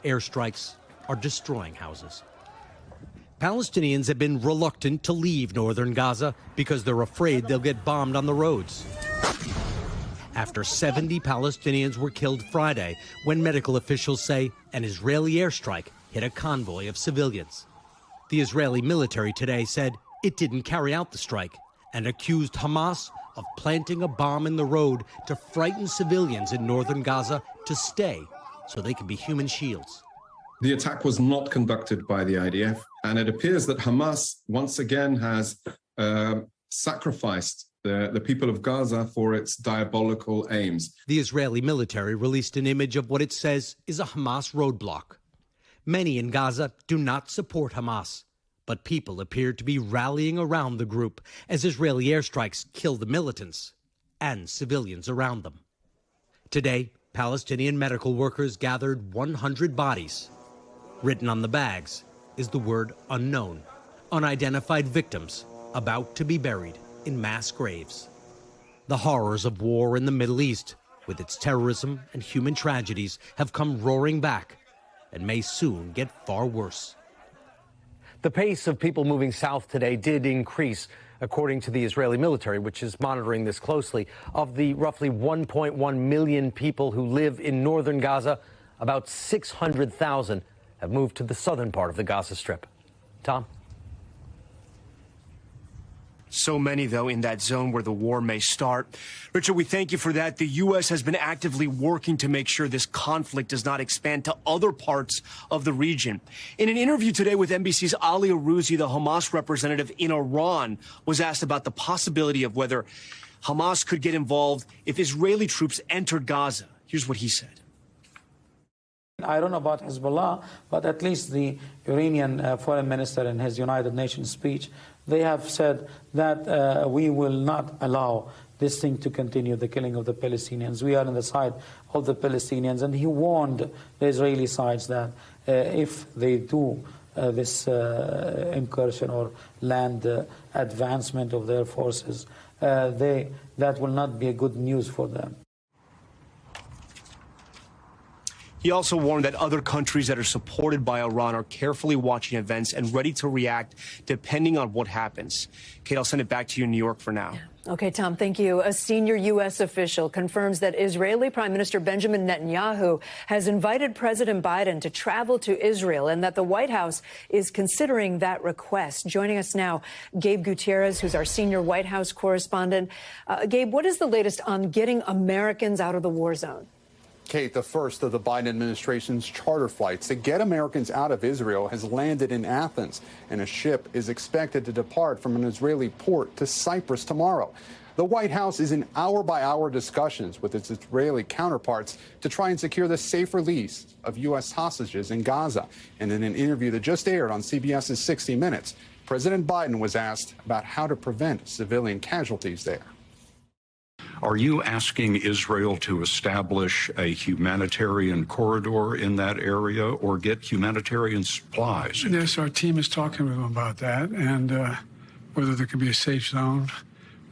Speaker 15: airstrikes are destroying houses. Palestinians have been reluctant to leave northern Gaza because they're afraid they'll get bombed on the roads. After 70 Palestinians were killed Friday when medical officials say an Israeli airstrike hit a convoy of civilians. The Israeli military today said it didn't carry out the strike and accused Hamas of planting a bomb in the road to frighten civilians in northern Gaza to stay so they can be human shields.
Speaker 16: The attack was not conducted by the IDF, and it appears that Hamas once again has sacrificed the people of Gaza for its diabolical aims.
Speaker 15: The Israeli military released an image of what it says is a Hamas roadblock. Many in Gaza do not support Hamas, but people appear to be rallying around the group as Israeli airstrikes kill the militants and civilians around them. Today, Palestinian medical workers gathered 100 bodies. Written on the bags is the word unknown, unidentified victims about to be buried in mass graves. The horrors of war in the Middle East, with its terrorism and human tragedies, have come roaring back and may soon get far worse.
Speaker 1: The pace of people moving south today did increase, according to the Israeli military, which is monitoring this closely. Of the roughly 1.1 million people who live in northern Gaza, about 600,000 have moved to the southern part of the Gaza Strip. Tom? So many, though, in that zone where the war may start. Richard, we thank you for that. The U.S. has been actively working to make sure this conflict does not expand to other parts of the region. In an interview today with NBC's Ali Arouzi, the Hamas representative in Iran was asked about the possibility of whether Hamas could get involved if Israeli troops entered Gaza. Here's what he said.
Speaker 17: I don't know about Hezbollah, but at least the Iranian foreign minister in his United Nations speech, they have said that we will not allow this thing to continue, the killing of the Palestinians. We are on the side of the Palestinians. And he warned the Israeli sides that if they do this incursion or land advancement of their forces, that will not be a good news for them.
Speaker 1: He also warned that other countries that are supported by Iran are carefully watching events and ready to react depending on what happens. Kate, I'll send it back to you in New York for now.
Speaker 2: Okay, Tom, thank you. A senior U.S. official confirms that Israeli Prime Minister Benjamin Netanyahu has invited President Biden to travel to Israel and that the White House is considering that request. Joining us now, Gabe Gutierrez, who's our senior White House correspondent. Gabe, what is the latest on getting Americans out of the war zone?
Speaker 20: Kate, the first of the Biden administration's charter flights to get Americans out of Israel has landed in Athens, and a ship is expected to depart from an Israeli port to Cyprus tomorrow. The White House is in hour-by-hour discussions with its Israeli counterparts to try and secure the safe release of U.S. hostages in Gaza. And in an interview that just aired on CBS's 60 Minutes, President Biden was asked about how to prevent civilian casualties there.
Speaker 21: Are you asking Israel to establish a humanitarian corridor in that area or get humanitarian supplies?
Speaker 11: Yes, our team is talking with them about that and whether there could be a safe zone.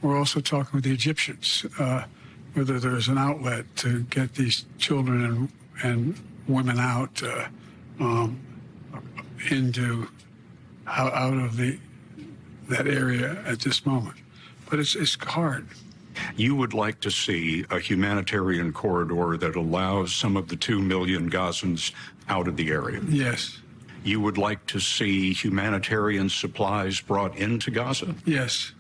Speaker 11: We're also talking with the Egyptians, whether there's an outlet to get these children and women out out of that area at this moment. But it's hard.
Speaker 21: You would like to see a humanitarian corridor that allows some of the 2 million Gazans out of the area.
Speaker 11: Yes.
Speaker 21: you would like to see humanitarian supplies brought into Gaza?
Speaker 11: Yes.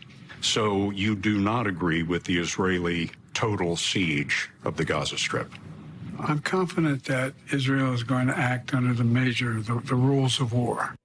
Speaker 21: So you do not agree with the Israeli total siege of the Gaza Strip?
Speaker 11: I'm confident that Israel is going to act under the rules of war.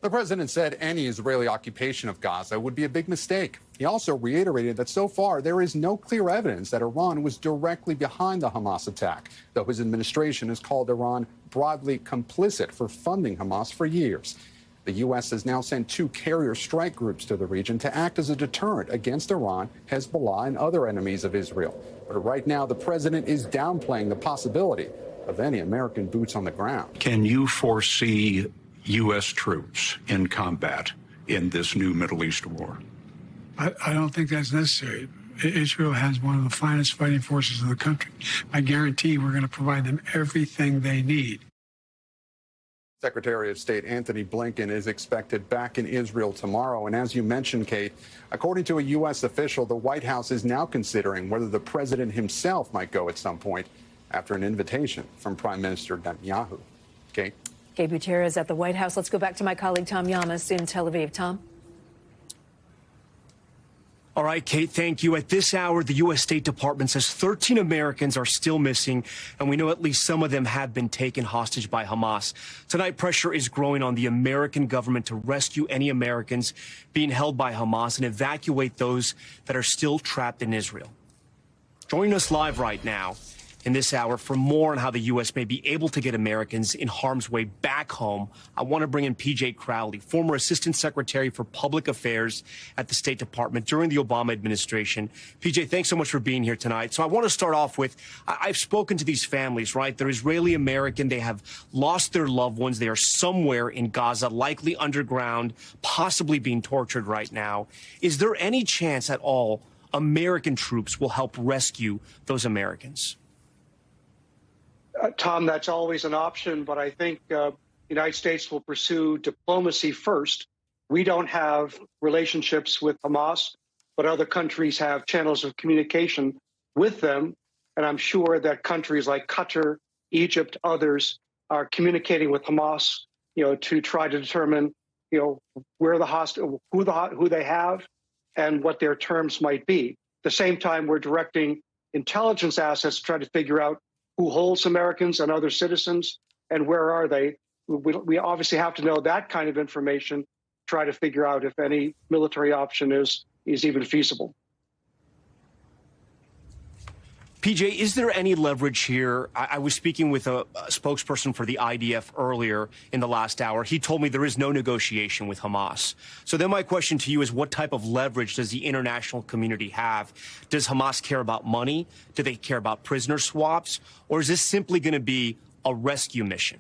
Speaker 20: The president said any Israeli occupation of Gaza would be a big mistake. He also reiterated that so far there is no clear evidence that Iran was directly behind the Hamas attack, though his administration has called Iran broadly complicit for funding Hamas for years. The U.S. has now sent 2 carrier strike groups to the region to act as a deterrent against Iran, Hezbollah, and other enemies of Israel. But right now, the president is downplaying the possibility of any American boots on the ground.
Speaker 21: Can you foresee U.S. troops in combat in this new Middle East war?
Speaker 11: I don't think that's necessary. Israel has one of the finest fighting forces in the country. I guarantee we're going to provide them everything they need.
Speaker 20: Secretary of State Antony Blinken is expected back in Israel tomorrow. And as you mentioned, Kate, according to a U.S. official, the White House is now considering whether the president himself might go at some point after an invitation from Prime Minister Netanyahu. Kate?
Speaker 2: Kate Gutierrez at the White House. Let's go back to my colleague Tom Yamas in Tel Aviv. Tom?
Speaker 1: All right, Kate, thank you. At this hour, the U.S. State Department says 13 Americans are still missing, and we know at least some of them have been taken hostage by Hamas. Tonight, pressure is growing on the American government to rescue any Americans being held by Hamas and evacuate those that are still trapped in Israel. Joining us live right now in this hour for more on how the U.S. may be able to get Americans in harm's way back home, I want to bring in P.J. Crowley, former Assistant Secretary for Public Affairs at the State Department during the Obama administration. P.J., thanks so much for being here tonight. So I want to start off with, I've spoken to these families, right? They're Israeli-American. They have lost their loved ones. They are somewhere in Gaza, likely underground, possibly being tortured right now. Is there any chance at all American troops will help rescue those Americans?
Speaker 4: Tom, that's always an option, but I think the United States will pursue diplomacy first. We don't have relationships with Hamas, but other countries have channels of communication with them. And I'm sure that countries like Qatar, Egypt, others are communicating with Hamas, to try to determine, where the hostile, who they have and what their terms might be. At the same time, we're directing intelligence assets to try to figure out who holds Americans and other citizens, and where are they? We obviously have to know that kind of information, try to figure out if any military option is even feasible.
Speaker 1: PJ, is there any leverage here? I was speaking with a spokesperson for the IDF earlier in the last hour. He told me there is no negotiation with Hamas. So then my question to you is, what type of leverage does the international community have? Does Hamas care about money? Do they care about prisoner swaps? Or is this simply going to be a rescue mission?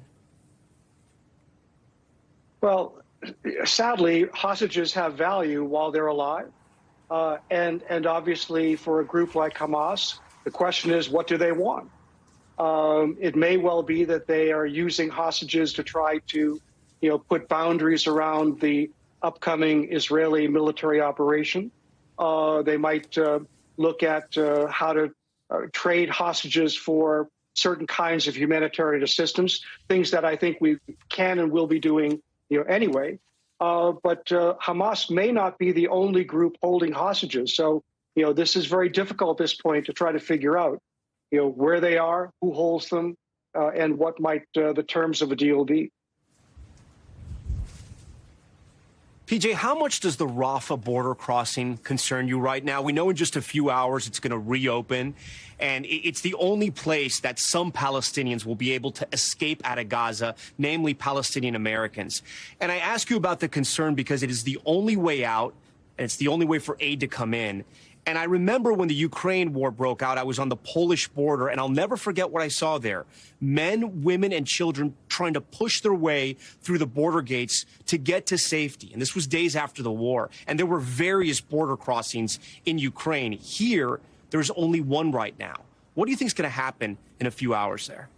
Speaker 4: Well, sadly, hostages have value while they're alive. And obviously for a group like Hamas, the question is, what do they want? It may well be that they are using hostages to try to, put boundaries around the upcoming Israeli military operation. They might look at how to trade hostages for certain kinds of humanitarian assistance, things that I think we can and will be doing, anyway. But Hamas may not be the only group holding hostages. So, this is very difficult at this point to try to figure out, where they are, who holds them, and what might the terms of a deal be.
Speaker 1: PJ, how much does the Rafah border crossing concern you right now? We know in just a few hours it's going to reopen, and it's the only place that some Palestinians will be able to escape out of Gaza, namely Palestinian Americans. And I ask you about the concern because it is the only way out, and it's the only way for aid to come in. And I remember when the Ukraine war broke out, I was on the Polish border, and I'll never forget what I saw there. Men, women, and children trying to push their way through the border gates to get to safety. And this was days after the war. And there were various border crossings in Ukraine. Here, there's only one right now. What do you think is going to happen in a few hours there?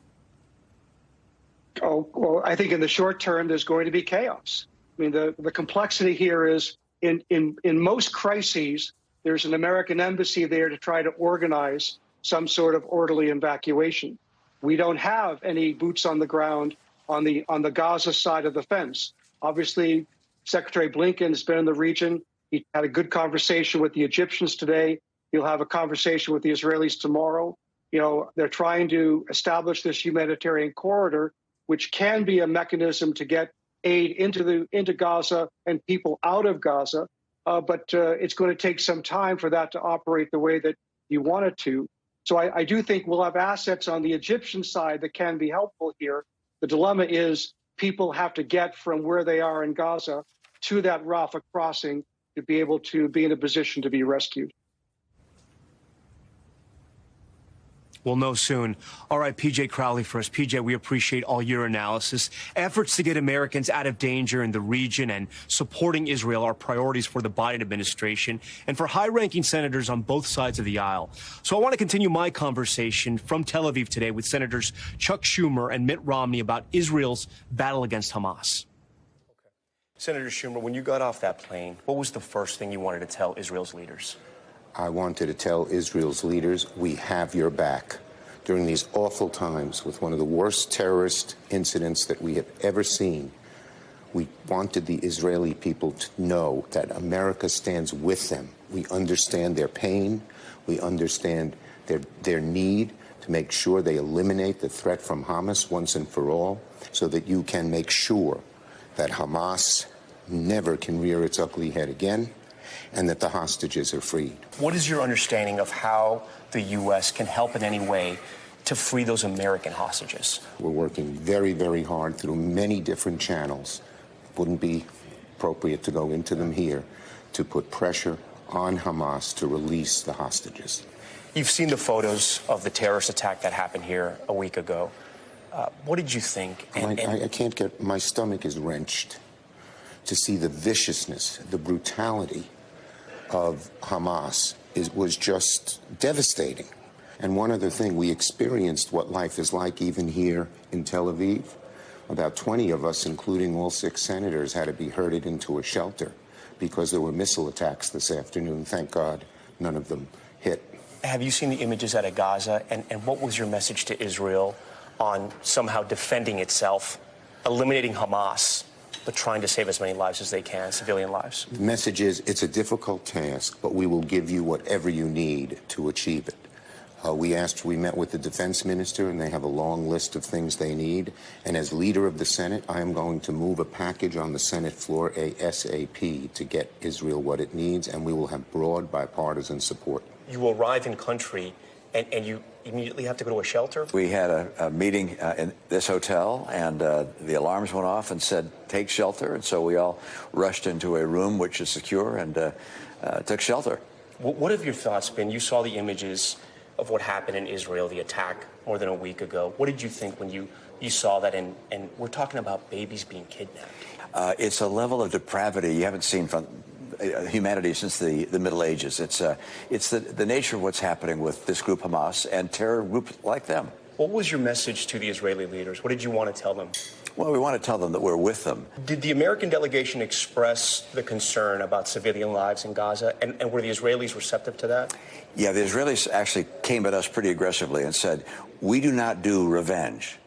Speaker 4: Oh, well, I think in the short term, there's going to be chaos. I mean, the complexity here is in most crises, there's an American embassy there to try to organize some sort of orderly evacuation. We don't have any boots on the ground on the Gaza side of the fence. Obviously, Secretary Blinken has been in the region. He had a good conversation with the Egyptians today. He'll have a conversation with the Israelis tomorrow. You know, they're trying to establish this humanitarian corridor, which can be a mechanism to get aid into Gaza and people out of Gaza. But it's going to take some time for that to operate the way that you want it to. So I do think we'll have assets on the Egyptian side that can be helpful here. The dilemma is people have to get from where they are in Gaza to that Rafah crossing to be able to be in a position to be rescued.
Speaker 1: We'll know soon. All right, PJ Crowley first. PJ, we appreciate all your analysis. Efforts to get Americans out of danger in the region and supporting Israel are priorities for the Biden administration and for high-ranking senators on both sides of the aisle. So I want to continue my conversation from Tel Aviv today with Senators Chuck Schumer and Mitt Romney about Israel's battle against Hamas. Senator Schumer, when you got off that plane, what was the first thing you wanted to tell Israel's leaders?
Speaker 3: I wanted to tell Israel's leaders, we have your back. During these awful times, with one of the worst terrorist incidents that we have ever seen, we wanted the Israeli people to know that America stands with them. We understand their pain. We understand their need to make sure they eliminate the threat from Hamas once and for all, so that you can make sure that Hamas never can rear its ugly head again, and that the hostages are freed.
Speaker 12: What is your understanding of how the U.S. can help in any way to free those American hostages?
Speaker 3: We're working very, very hard through many different channels. Wouldn't be appropriate to go into them here, to put pressure on Hamas to release the hostages.
Speaker 12: You've seen the photos of the terrorist attack that happened here a week ago. What did you think?
Speaker 3: I can't get, my stomach is wrenched to see the viciousness, the brutality of Hamas was just devastating. And one other thing, we experienced what life is like even here in Tel Aviv. About 20 of us, including all 6 senators, had to be herded into a shelter because there were missile attacks this afternoon. Thank God none of them hit.
Speaker 12: Have you seen the images out of Gaza? And what was your message to Israel on somehow defending itself, eliminating Hamas, but trying to save as many lives as they can, civilian lives?
Speaker 3: The message is, it's a difficult task, but we will give you whatever you need to achieve it. We met with the defense minister, and they have a long list of things they need. And as leader of the Senate, I am going to move a package on the Senate floor ASAP to get Israel what it needs, and we will have broad bipartisan support.
Speaker 12: You arrive in country, and you immediately have to go to a shelter?
Speaker 22: We had a meeting in this hotel, and the alarms went off and said, take shelter. And so we all rushed into a room which is secure and took shelter.
Speaker 12: What have your thoughts been? You saw the images of what happened in Israel, the attack more than a week ago. What did you think when you saw that? And we're talking about babies being kidnapped.
Speaker 22: It's a level of depravity you haven't seen from humanity since the Middle Ages. It's the nature of what's happening with this group Hamas and terror groups like them.
Speaker 12: What was your message to the Israeli leaders? What did you want to tell them?
Speaker 22: Well, we want to tell them that we're with them.
Speaker 12: Did the American delegation express the concern about civilian lives in Gaza, and were the Israelis receptive to that?
Speaker 22: Yeah, the Israelis actually came at us pretty aggressively and said, we do not do revenge,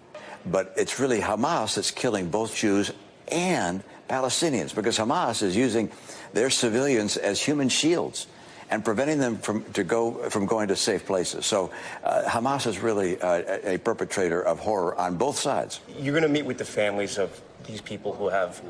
Speaker 22: but it's really Hamas that's killing both Jews and Palestinians, because Hamas is using their civilians as human shields and preventing them from going to safe places. So Hamas is really a perpetrator of horror on both sides.
Speaker 12: You're going to meet with the families of these people who have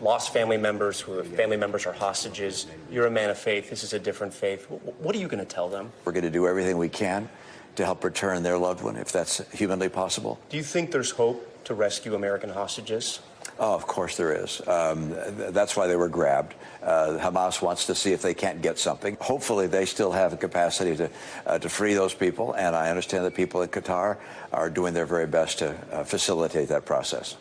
Speaker 12: lost family members, who family members are hostages. You're a man of faith. This is a different faith. What are you going to tell them?
Speaker 22: We're going to do everything we can to help return their loved one, if that's humanly possible.
Speaker 12: Do you think there's hope to rescue American hostages?
Speaker 22: Oh, of course there is. That's why they were grabbed. Hamas wants to see if they can't get something. Hopefully they still have the capacity to free those people, and I understand that people in Qatar are doing their very best to facilitate that process.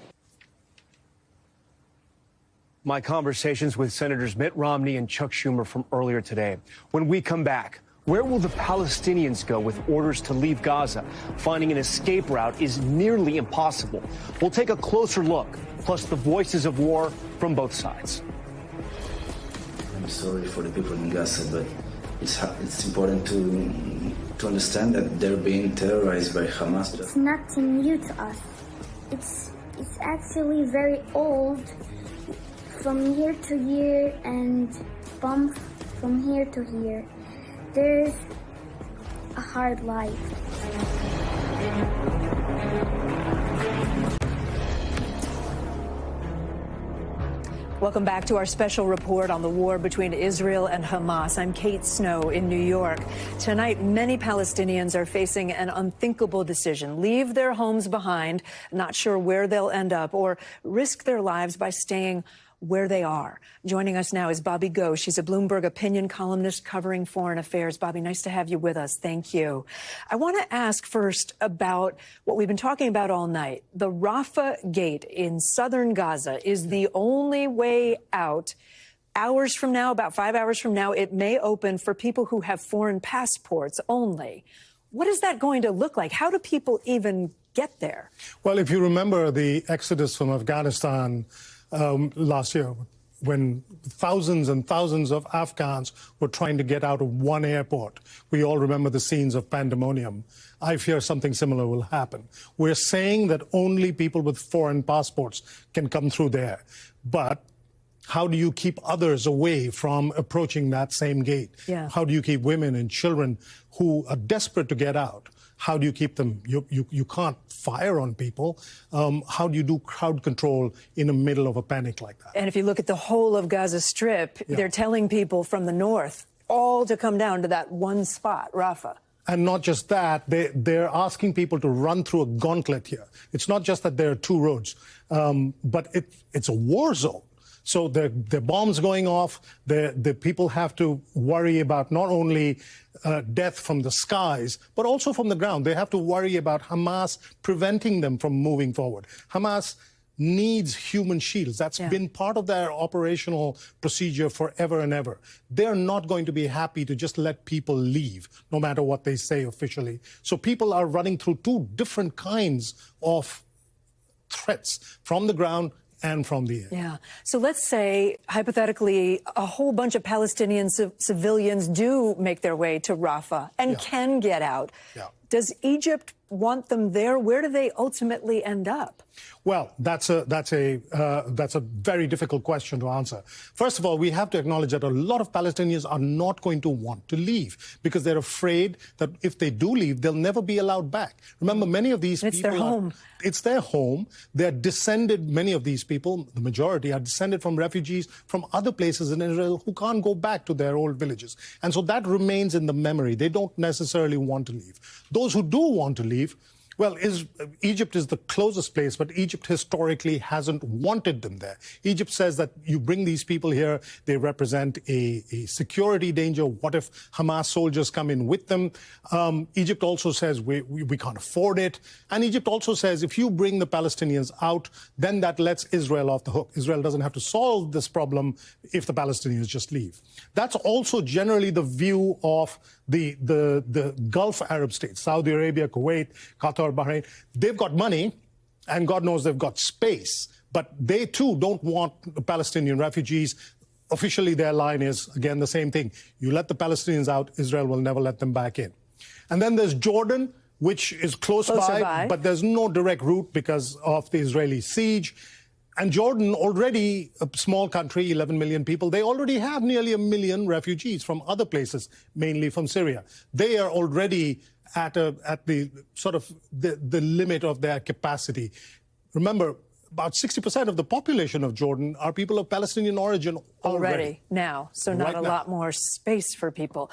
Speaker 1: My conversations with Senators Mitt Romney and Chuck Schumer from earlier today. When we come back, where will the Palestinians go with orders to leave Gaza? Finding an escape route is nearly impossible. We'll take a closer look, plus the voices of war from both sides.
Speaker 23: I'm sorry for the people in Gaza, but it's important to understand that they're being terrorized by Hamas.
Speaker 24: It's nothing new to us.
Speaker 5: It's actually very old, from year to year and bump from here to here. There's a hard life.
Speaker 2: Welcome back to our special report on the war between Israel and Hamas. I'm Kate Snow in New York. Tonight, many Palestinians are facing an unthinkable decision: leave their homes behind, not sure where they'll end up, or risk their lives by staying where they are. Joining us now is Bobby Go. She's a Bloomberg opinion columnist covering foreign affairs. Bobby, nice to have you with us. Thank you. I want to ask first about what we've been talking about all night. The Rafah Gate in southern Gaza is the only way out. Hours from now, about 5 hours from now, it may open for people who have foreign passports only. What is that going to look like? How do people even get there?
Speaker 6: Well, if you remember the exodus from Afghanistan last year, when thousands and thousands of Afghans were trying to get out of one airport. We all remember the scenes of pandemonium. I fear something similar will happen. We're saying that only people with foreign passports can come through there. But how do you keep others away from approaching that same gate?
Speaker 2: Yeah.
Speaker 6: How do you keep women and children who are desperate to get out? How do you keep them? You can't fire on people. How do you do crowd control in the middle of a panic like that?
Speaker 2: And if you look at the whole of Gaza Strip, they're telling people from the north all to come down to that one spot, Rafah.
Speaker 6: And not just that, they're asking people to run through a gauntlet here. It's not just that there are two roads, but it's a war zone. So the bombs going off, the people have to worry about not only death from the skies, but also from the ground. They have to worry about Hamas preventing them from moving forward. Hamas needs human shields. That's been part of their operational procedure forever and ever. They're not going to be happy to just let people leave, no matter what they say officially. So people are running through two different kinds of threats, from the ground and from the air.
Speaker 2: Yeah. So let's say, hypothetically, a whole bunch of Palestinian civilians do make their way to Rafah and can get out.
Speaker 6: Yeah.
Speaker 2: Does Egypt want them there? Where do they ultimately end up?
Speaker 6: Well, that's a very difficult question to answer. First of all, we have to acknowledge that a lot of Palestinians are not going to want to leave because they're afraid that if they do leave, they'll never be allowed back. Remember, many of these people...
Speaker 2: It's their home.
Speaker 6: It's their home. They're descended, many of these people, the majority, are descended from refugees from other places in Israel who can't go back to their old villages. And so that remains in the memory. They don't necessarily want to leave. Those who do want to leave, well, Egypt is the closest place, but Egypt historically hasn't wanted them there. Egypt says that you bring these people here, they represent a security danger. What if Hamas soldiers come in with them? Egypt also says we can't afford it. And Egypt also says if you bring the Palestinians out, then that lets Israel off the hook. Israel doesn't have to solve this problem if the Palestinians just leave. That's also generally the view of the Gulf Arab states, Saudi Arabia, Kuwait, Qatar, Bahrain. They've got money, and God knows they've got space, but they too don't want the Palestinian refugees. Officially, their line is, again, the same thing. You let the Palestinians out, Israel will never let them back in. And then there's Jordan, which is closer by, but there's no direct route because of the Israeli siege. And Jordan, already a small country, 11 million people, they already have nearly 1 million refugees from other places, mainly from Syria. They are already at the sort of the limit of their capacity. Remember, about 60% of the population of Jordan are people of Palestinian origin already.
Speaker 2: Now, so not
Speaker 6: Right
Speaker 2: a
Speaker 6: now.
Speaker 2: lot more space for people.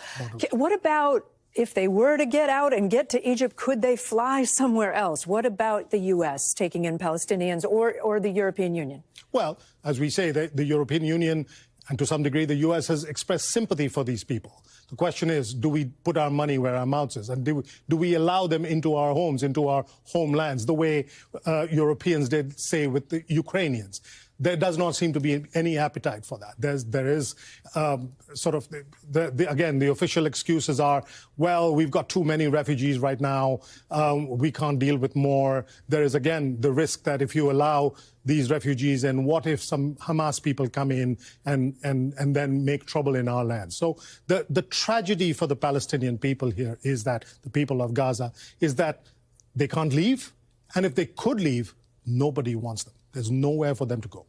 Speaker 2: What about if they were to get out and get to Egypt, could they fly somewhere else? What about the U.S. taking in Palestinians or the European Union?
Speaker 6: Well, as we say, the European Union and to some degree the U.S. has expressed sympathy for these people. The question is, do we put our money where our mouth is? And do we allow them into our homes, into our homelands, the way Europeans did, say, with the Ukrainians? There does not seem to be any appetite for that. There is sort of, again, the official excuses are, well, we've got too many refugees right now. We can't deal with more. There is, again, the risk that if you allow these refugees, and what if some Hamas people come in and then make trouble in our land? So the tragedy for the Palestinian people here is that, the people of Gaza, is that they can't leave. And if they could leave, nobody wants them. There's nowhere for them to go.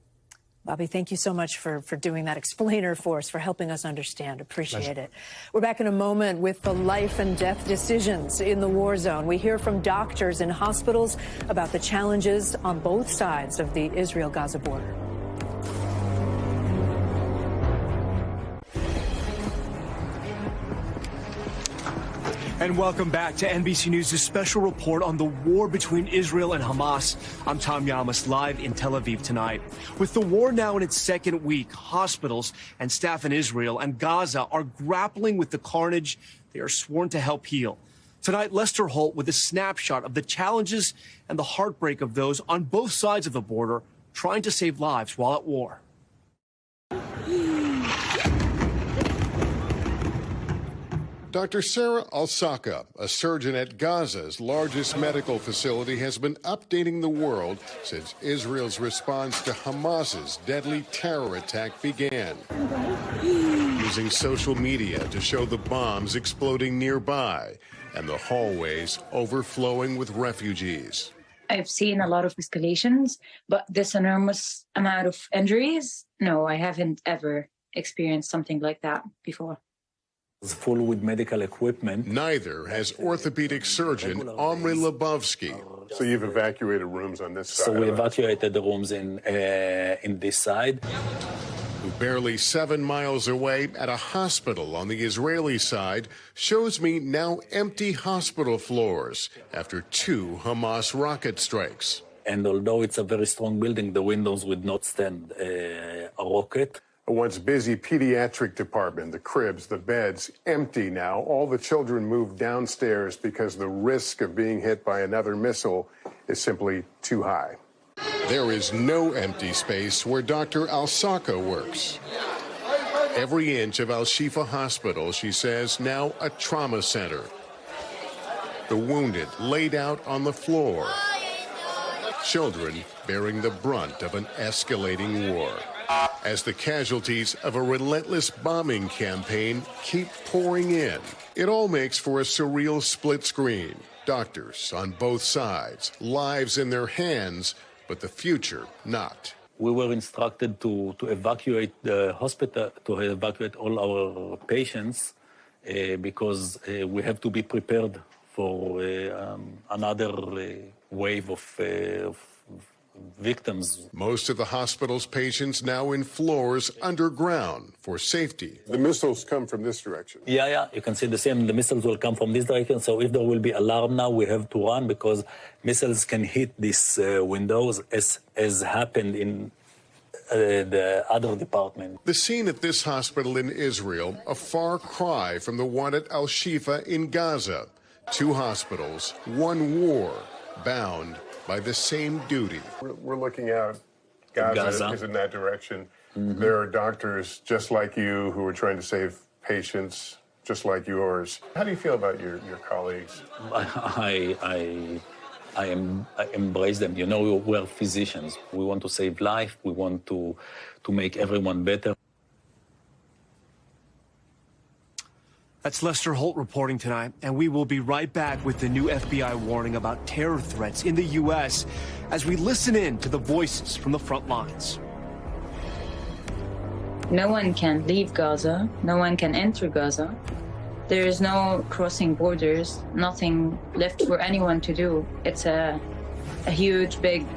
Speaker 2: Bobby, thank you so much for doing that explainer for us, for helping us understand. Appreciate it. We're back in a moment with the life and death decisions in the war zone. We hear from doctors in hospitals about the challenges on both sides of the Israel-Gaza border.
Speaker 1: And welcome back to NBC News' special report on the war between Israel and Hamas. I'm Tom Yamas, live in Tel Aviv tonight. With the war now in its second week, hospitals and staff in Israel and Gaza are grappling with the carnage they are sworn to help heal. Tonight, Lester Holt with a snapshot of the challenges and the heartbreak of those on both sides of the border trying to save lives while at war.
Speaker 7: Dr. Sarah Al-Saka, a surgeon at Gaza's largest medical facility, has been updating the world since Israel's response to Hamas's deadly terror attack began. Using social media to show the bombs exploding nearby and the hallways overflowing with refugees.
Speaker 14: I've seen a lot of escalations, but this enormous amount of injuries, no, I haven't ever experienced something like that before.
Speaker 18: Full with medical equipment.
Speaker 7: Neither has orthopedic surgeon Omri Lebovsky.
Speaker 24: So you've evacuated rooms on this side?
Speaker 18: So we evacuated the rooms in this side.
Speaker 7: Who barely 7 miles away at a hospital on the Israeli side shows me now empty hospital floors after 2 Hamas rocket strikes.
Speaker 18: And although it's a very strong building, the windows would not stand a rocket.
Speaker 24: A once busy pediatric department, the cribs, the beds, empty now. All the children moved downstairs because the risk of being hit by another missile is simply too high.
Speaker 7: There is no empty space where Dr. Al-Saka works. Every inch of Al-Shifa Hospital, she says, now a trauma center. The wounded laid out on the floor. Children bearing the brunt of an escalating war. As the casualties of a relentless bombing campaign keep pouring in, it all makes for a surreal split screen. Doctors on both sides, lives in their hands, but the future not.
Speaker 18: We were instructed to evacuate the hospital, to evacuate all our patients, because we have to be prepared for another wave of victims.
Speaker 7: Most of the hospital's patients now in floors underground for safety.
Speaker 24: The missiles come from this direction.
Speaker 18: Yeah, you can see the same. The missiles will come from this direction. So if there will be alarm now, we have to run because missiles can hit these windows as happened in the other department.
Speaker 7: The scene at this hospital in Israel, a far cry from the one at Al-Shifa in Gaza. 2 hospitals, 1 war, bound by the same duty.
Speaker 24: We're looking out. Gaza is in that direction. Mm-hmm. There are doctors just like you who are trying to save patients just like yours. How do you feel about your colleagues?
Speaker 18: I embrace them. You know, we're physicians. We want to save life. We want to make everyone better.
Speaker 1: That's Lester Holt reporting tonight, and we will be right back with the new FBI warning about terror threats in the U.S. as we listen in to the voices from the front lines.
Speaker 14: No one can leave Gaza. No one can enter Gaza. There is no crossing borders, nothing left for anyone to do. It's a huge, big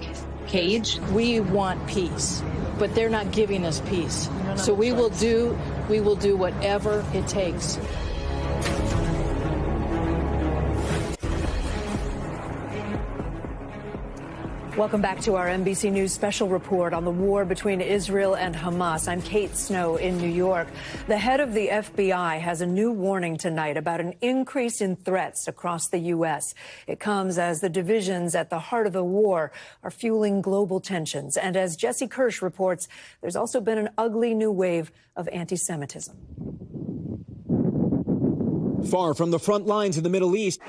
Speaker 14: cage.
Speaker 25: We want peace, but they're not giving us peace. So we will do whatever it takes.
Speaker 2: Welcome back to our NBC News special report on the war between Israel and Hamas. I'm Kate Snow in New York. The head of the FBI has a new warning tonight about an increase in threats across the U.S. It comes as the divisions at the heart of the war are fueling global tensions. And as Jesse Kirsch reports, there's also been an ugly new wave of anti-Semitism.
Speaker 26: Far from the front lines in the Middle East,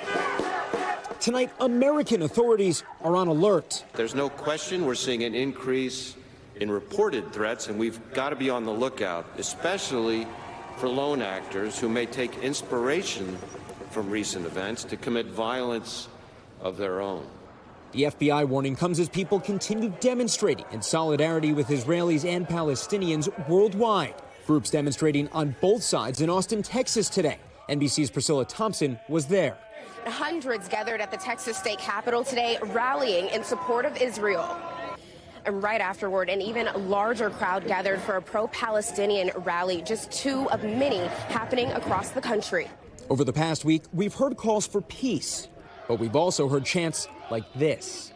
Speaker 26: tonight, American authorities are on alert.
Speaker 27: There's no question we're seeing an increase in reported threats, and we've got to be on the lookout, especially for lone actors who may take inspiration from recent events to commit violence of their own.
Speaker 26: The FBI warning comes as people continue demonstrating in solidarity with Israelis and Palestinians worldwide. Groups demonstrating on both sides in Austin, Texas today. NBC's Priscilla Thompson was there.
Speaker 8: Hundreds gathered at the Texas state capitol today, rallying in support of Israel. And right afterward, an even larger crowd gathered for a pro-Palestinian rally, just two of many happening across the country.
Speaker 26: Over the past week, we've heard calls for peace, but we've also heard chants like this.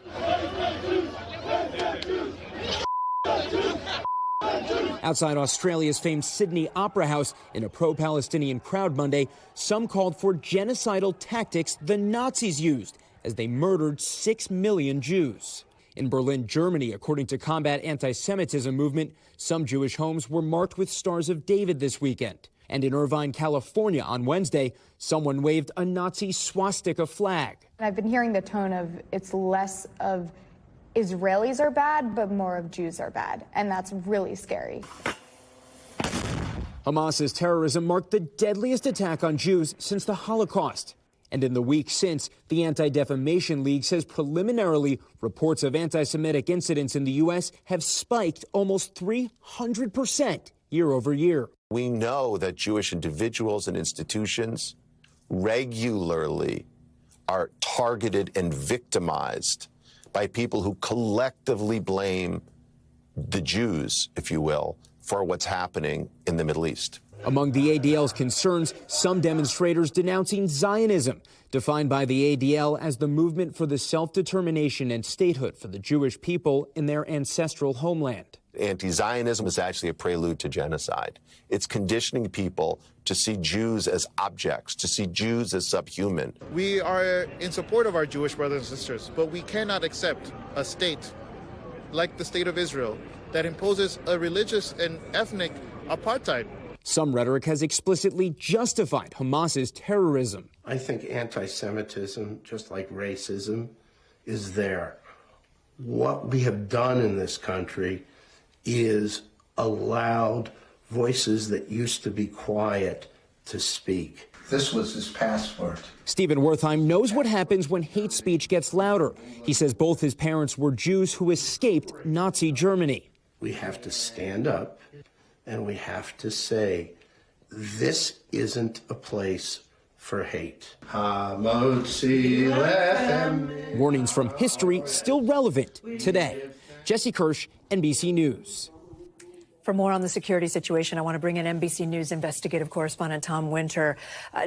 Speaker 26: Outside Australia's famed Sydney Opera House, in a pro-Palestinian crowd Monday, some called for genocidal tactics the Nazis used as they murdered 6 million Jews. In Berlin, Germany, according to Combat Anti-Semitism Movement, some Jewish homes were marked with Stars of David this weekend. And in Irvine, California, on Wednesday, someone waved a Nazi swastika flag.
Speaker 9: I've been hearing the tone of it's less of Israelis are bad, but more of Jews are bad. And that's really scary.
Speaker 26: Hamas's terrorism marked the deadliest attack on Jews since the Holocaust. And in the week since, the Anti-Defamation League says preliminarily reports of anti-Semitic incidents in the U.S. have spiked almost 300% year over year.
Speaker 10: We know that Jewish individuals and institutions regularly are targeted and victimized by people who collectively blame the Jews, if you will, for what's happening in the Middle East.
Speaker 26: Among the ADL's concerns, some demonstrators denouncing Zionism, defined by the ADL as the movement for the self-determination and statehood for the Jewish people in their ancestral homeland.
Speaker 10: Anti-Zionism is actually a prelude to genocide. It's conditioning people to see Jews as objects, to see Jews as subhuman.
Speaker 13: We are in support of our Jewish brothers and sisters, but we cannot accept a state like the state of Israel that imposes a religious and ethnic apartheid.
Speaker 26: Some rhetoric has explicitly justified Hamas's terrorism.
Speaker 15: I think anti-Semitism, just like racism, is there. What we have done in this country is allowed voices that used to be quiet to speak. This was his password.
Speaker 26: Stephen Wertheim knows what happens when hate speech gets louder. He says both his parents were Jews who escaped Nazi Germany.
Speaker 15: We have to stand up and we have to say, this isn't a place for hate.
Speaker 26: Warnings from history still relevant today. Jesse Kirsch, NBC News.
Speaker 2: For more on the security situation, I want to bring in NBC News investigative correspondent Tom Winter.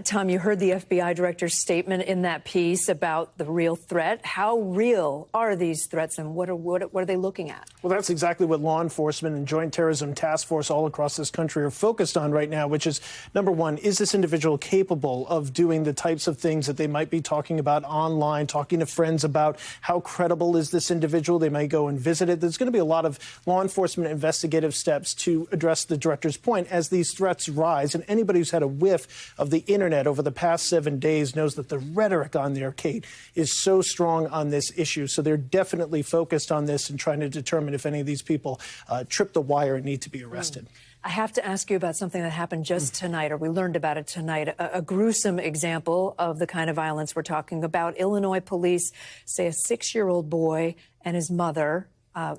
Speaker 2: Tom, you heard the FBI director's statement in that piece about the real threat. How real are these threats, and what are they looking at?
Speaker 16: Well, that's exactly what law enforcement and Joint Terrorism Task Force all across this country are focused on right now, which is, number one, is this individual capable of doing the types of things that they might be talking about online, talking to friends about? How credible is this individual? They might go and visit it. There's going to be a lot of law enforcement investigative steps to address the director's point as these threats rise. And anybody who's had a whiff of the internet over the past 7 days knows that the rhetoric on there, Kate, is so strong on this issue. So they're definitely focused on this and trying to determine if any of these people trip the wire and need to be arrested.
Speaker 2: I have to ask you about something that happened just tonight, or we learned about it tonight, a gruesome example of the kind of violence we're talking about. Illinois police say a 6-year-old boy and his mother,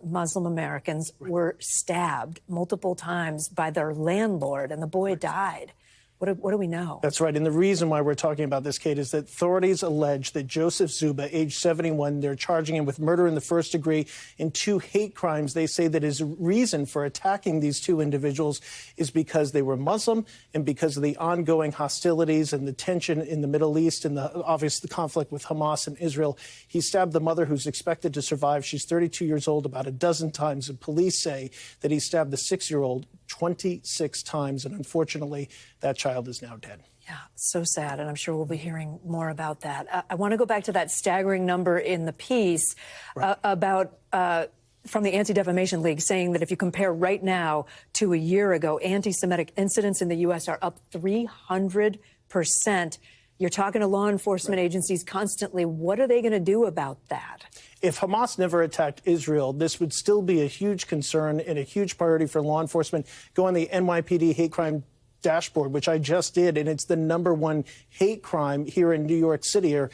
Speaker 2: Muslim Americans, were stabbed multiple times by their landlord, and the boy died. What do we know?
Speaker 16: That's right. And the reason why we're talking about this, Kate, is that authorities allege that Joseph Zuba, age 71, they're charging him with murder in the first degree and 2 hate crimes. They say that his reason for attacking these 2 individuals is because they were Muslim and because of the ongoing hostilities and the tension in the Middle East and the conflict with Hamas and Israel. He stabbed the mother, who's expected to survive. She's 32 years old, about a dozen times. And police say that he stabbed the 6-year-old 26 times. And unfortunately, that child is now dead.
Speaker 2: Yeah, so sad, and I'm sure we'll be hearing more about that. I want to go back to that staggering number in the piece about from the Anti-Defamation League, saying that if you compare right now to a year ago, anti-Semitic incidents in the U.S. are up 300%. You're talking to law enforcement agencies constantly. What are they going to do about that?
Speaker 16: If Hamas never attacked Israel, this would still be a huge concern and a huge priority for law enforcement. Go on the NYPD hate crime dashboard, which I just did, and it's the #1 hate crime here in New York City, are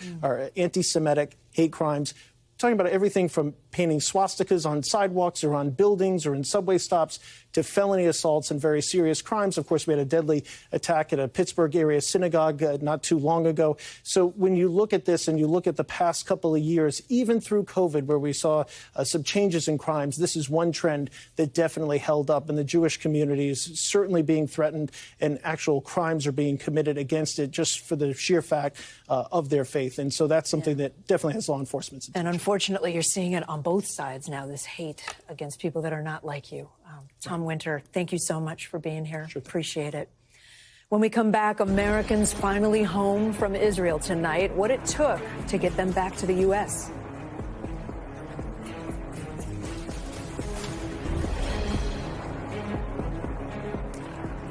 Speaker 16: anti-Semitic hate crimes. talking about everything from painting swastikas on sidewalks or on buildings or in subway stops to felony assaults and very serious crimes. Of course, we had a deadly attack at a Pittsburgh area synagogue not too long ago. So when you look at this and you look at the past couple of years, even through COVID, where we saw some changes in crimes, this is one trend that definitely held up. And the Jewish community is certainly being threatened, and actual crimes are being committed against it just for the sheer fact of their faith. And so that's something that definitely has law enforcement's attention.
Speaker 2: And unfortunately, you're seeing it on both sides now, this hate against people that are not like you. Tom Winter, thank you so much for being here. Sure. Appreciate it. When we come back, Americans finally home from Israel tonight, what it took to get them back to the U.S.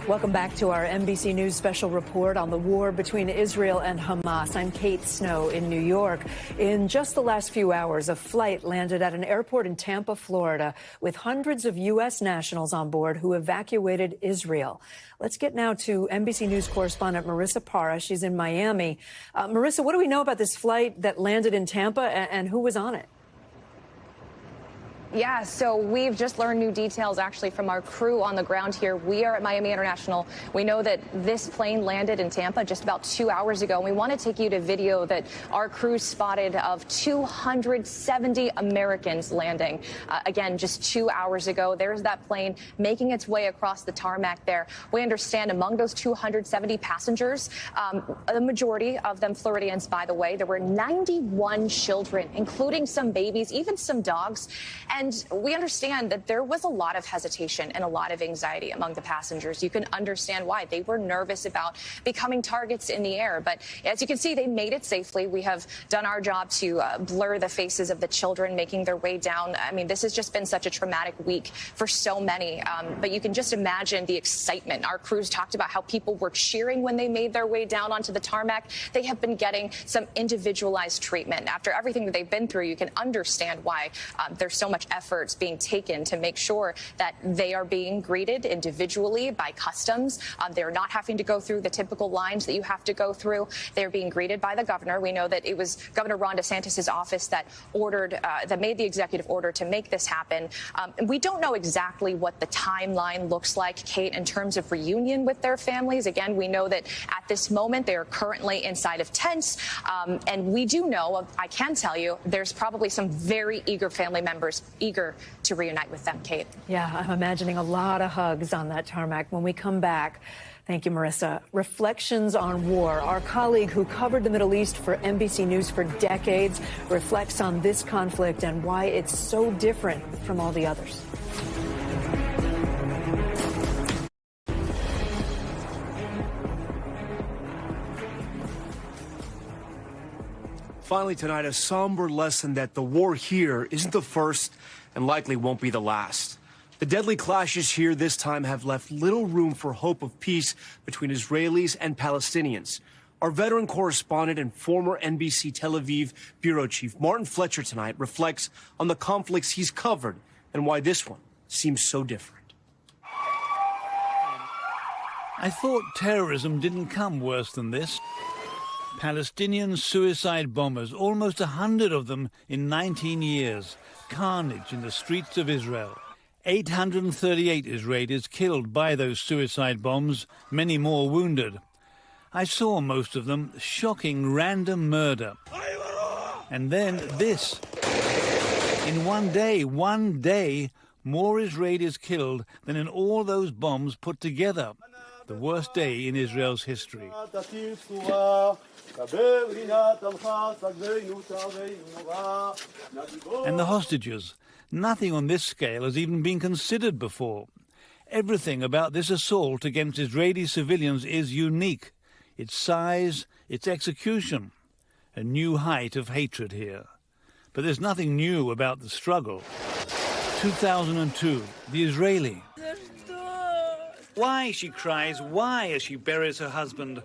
Speaker 2: Welcome back to our NBC News special report on the war between Israel and Hamas. I'm Kate Snow in New York. In just the last few hours, a flight landed at an airport in Tampa, Florida, with hundreds of U.S. nationals on board who evacuated Israel. Let's get now to NBC News correspondent Marissa Parra. She's in Miami. Marissa, what do we know about this flight that landed in Tampa and who was on it?
Speaker 3: Yeah, so we've just learned new details actually from our crew on the ground here. We are at Miami International. We know that this plane landed in Tampa just about 2 hours ago. And we want to take you to video that our crew spotted of 270 Americans landing. Again, just 2 hours ago. There's that plane making its way across the tarmac there. We understand among those 270 passengers, the majority of them Floridians, by the way, there were 91 children, including some babies, even some dogs. And we understand that there was a lot of hesitation and a lot of anxiety among the passengers. You can understand why. They were nervous about becoming targets in the air. But as you can see, they made it safely. We have done our job to blur the faces of the children making their way down. I mean, this has just been such a traumatic week for so many. But you can just imagine the excitement. Our crews talked about how people were cheering when they made their way down onto the tarmac. They have been getting some individualized treatment. After everything that they've been through, you can understand why there's so much efforts being taken to make sure that they are being greeted individually by customs. They're not having to go through the typical lines that you have to go through. They're being greeted by the governor. We know that it was Governor Ron DeSantis' office that made the executive order to make this happen. We don't know exactly what the timeline looks like, Kate, in terms of reunion with their families. Again, we know that at this moment they are currently inside of tents. And we do know, I can tell you, there's probably some very eager family members eager to reunite with them, Kate.
Speaker 2: Yeah, I'm imagining a lot of hugs on that tarmac. When we come back, thank you, Marissa. Reflections on war. Our colleague who covered the Middle East for NBC News for decades reflects on this conflict and why it's so different from all the others.
Speaker 1: Finally tonight, a somber lesson that the war here isn't the first and likely won't be the last. The deadly clashes here this time have left little room for hope of peace between Israelis and Palestinians. Our veteran correspondent and former NBC Tel Aviv bureau chief Martin Fletcher tonight reflects on the conflicts he's covered and why this one seems so different.
Speaker 4: I thought terrorism didn't come worse than this. Palestinian suicide bombers, almost 100 of them in 19 years. Carnage in the streets of Israel. 838 Israelis killed by those suicide bombs, many more wounded. I saw most of them, shocking random murder. And then this. In one day, more Israelis killed than in all those bombs put together. The worst day in Israel's history. And the hostages. Nothing on this scale has even been considered before. Everything about this assault against Israeli civilians is unique. Its size, its execution. A new height of hatred here. But there's nothing new about the struggle. 2002, the Israeli. Why, she cries, why, as she buries her husband.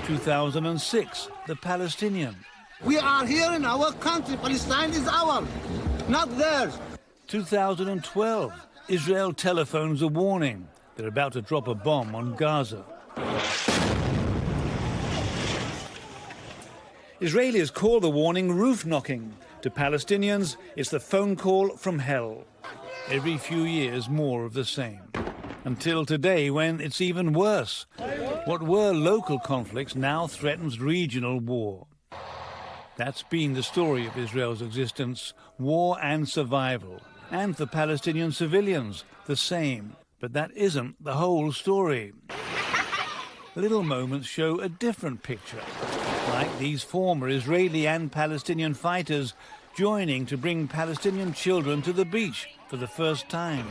Speaker 4: 2006, the Palestinian.
Speaker 11: We are here in our country. Palestine is ours, not theirs.
Speaker 4: 2012, Israel telephones a warning. They're about to drop a bomb on Gaza. Israelis call the warning roof knocking. To Palestinians, it's the phone call from hell. Every few years, more of the same. Until today, when it's even worse. What were local conflicts now threatens regional war. That's been the story of Israel's existence, war and survival. And for Palestinian civilians, the same. But that isn't the whole story. Little moments show a different picture, like these former Israeli and Palestinian fighters joining to bring Palestinian children to the beach for the first time.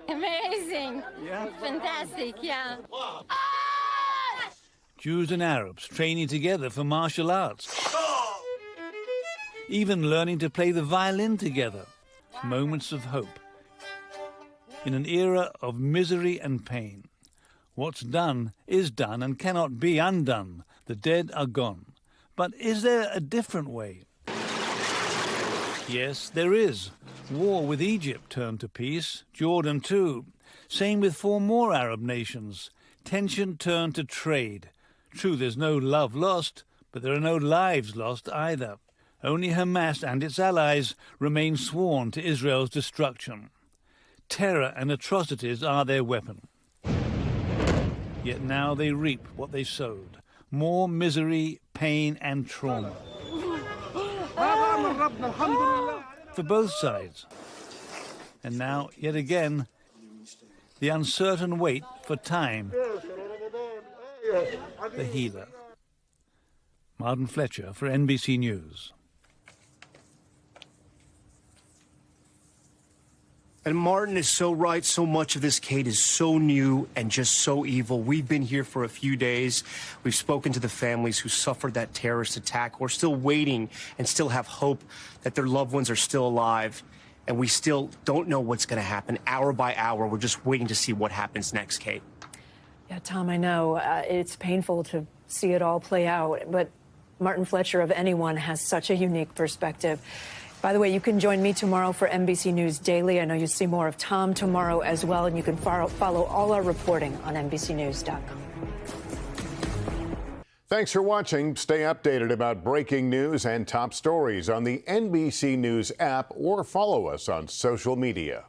Speaker 12: Amazing. Yeah. Fantastic, yeah.
Speaker 4: Jews and Arabs training together for martial arts. Even learning to play the violin together. Moments of hope. In an era of misery and pain. What's done is done and cannot be undone. The dead are gone. But is there a different way? Yes, there is. War with Egypt turned to peace, Jordan too. Same with 4 more Arab nations. Tension turned to trade. True, there's no love lost, but there are no lives lost either. Only Hamas and its allies remain sworn to Israel's destruction. Terror and atrocities are their weapon. Yet now they reap what they sowed. More misery, pain and trauma. For both sides. And now, yet again, the uncertain wait for time. The healer. Martin Fletcher for NBC News.
Speaker 1: And Martin is so right. So much of this, Kate, is so new and just so evil. We've been here for a few days. We've spoken to the families who suffered that terrorist attack. We're still waiting and still have hope that their loved ones are still alive. And we still don't know what's going to happen hour by hour. We're just waiting to see what happens next, Kate.
Speaker 2: Yeah, Tom, I know it's painful to see it all play out. But Martin Fletcher of Anyone has such a unique perspective. By the way, you can join me tomorrow for NBC News Daily. I know you'll see more of Tom tomorrow as well, and you can follow all our reporting on NBCNews.com.
Speaker 24: Thanks for watching. Stay updated about breaking news and top stories on the NBC News app or follow us on social media.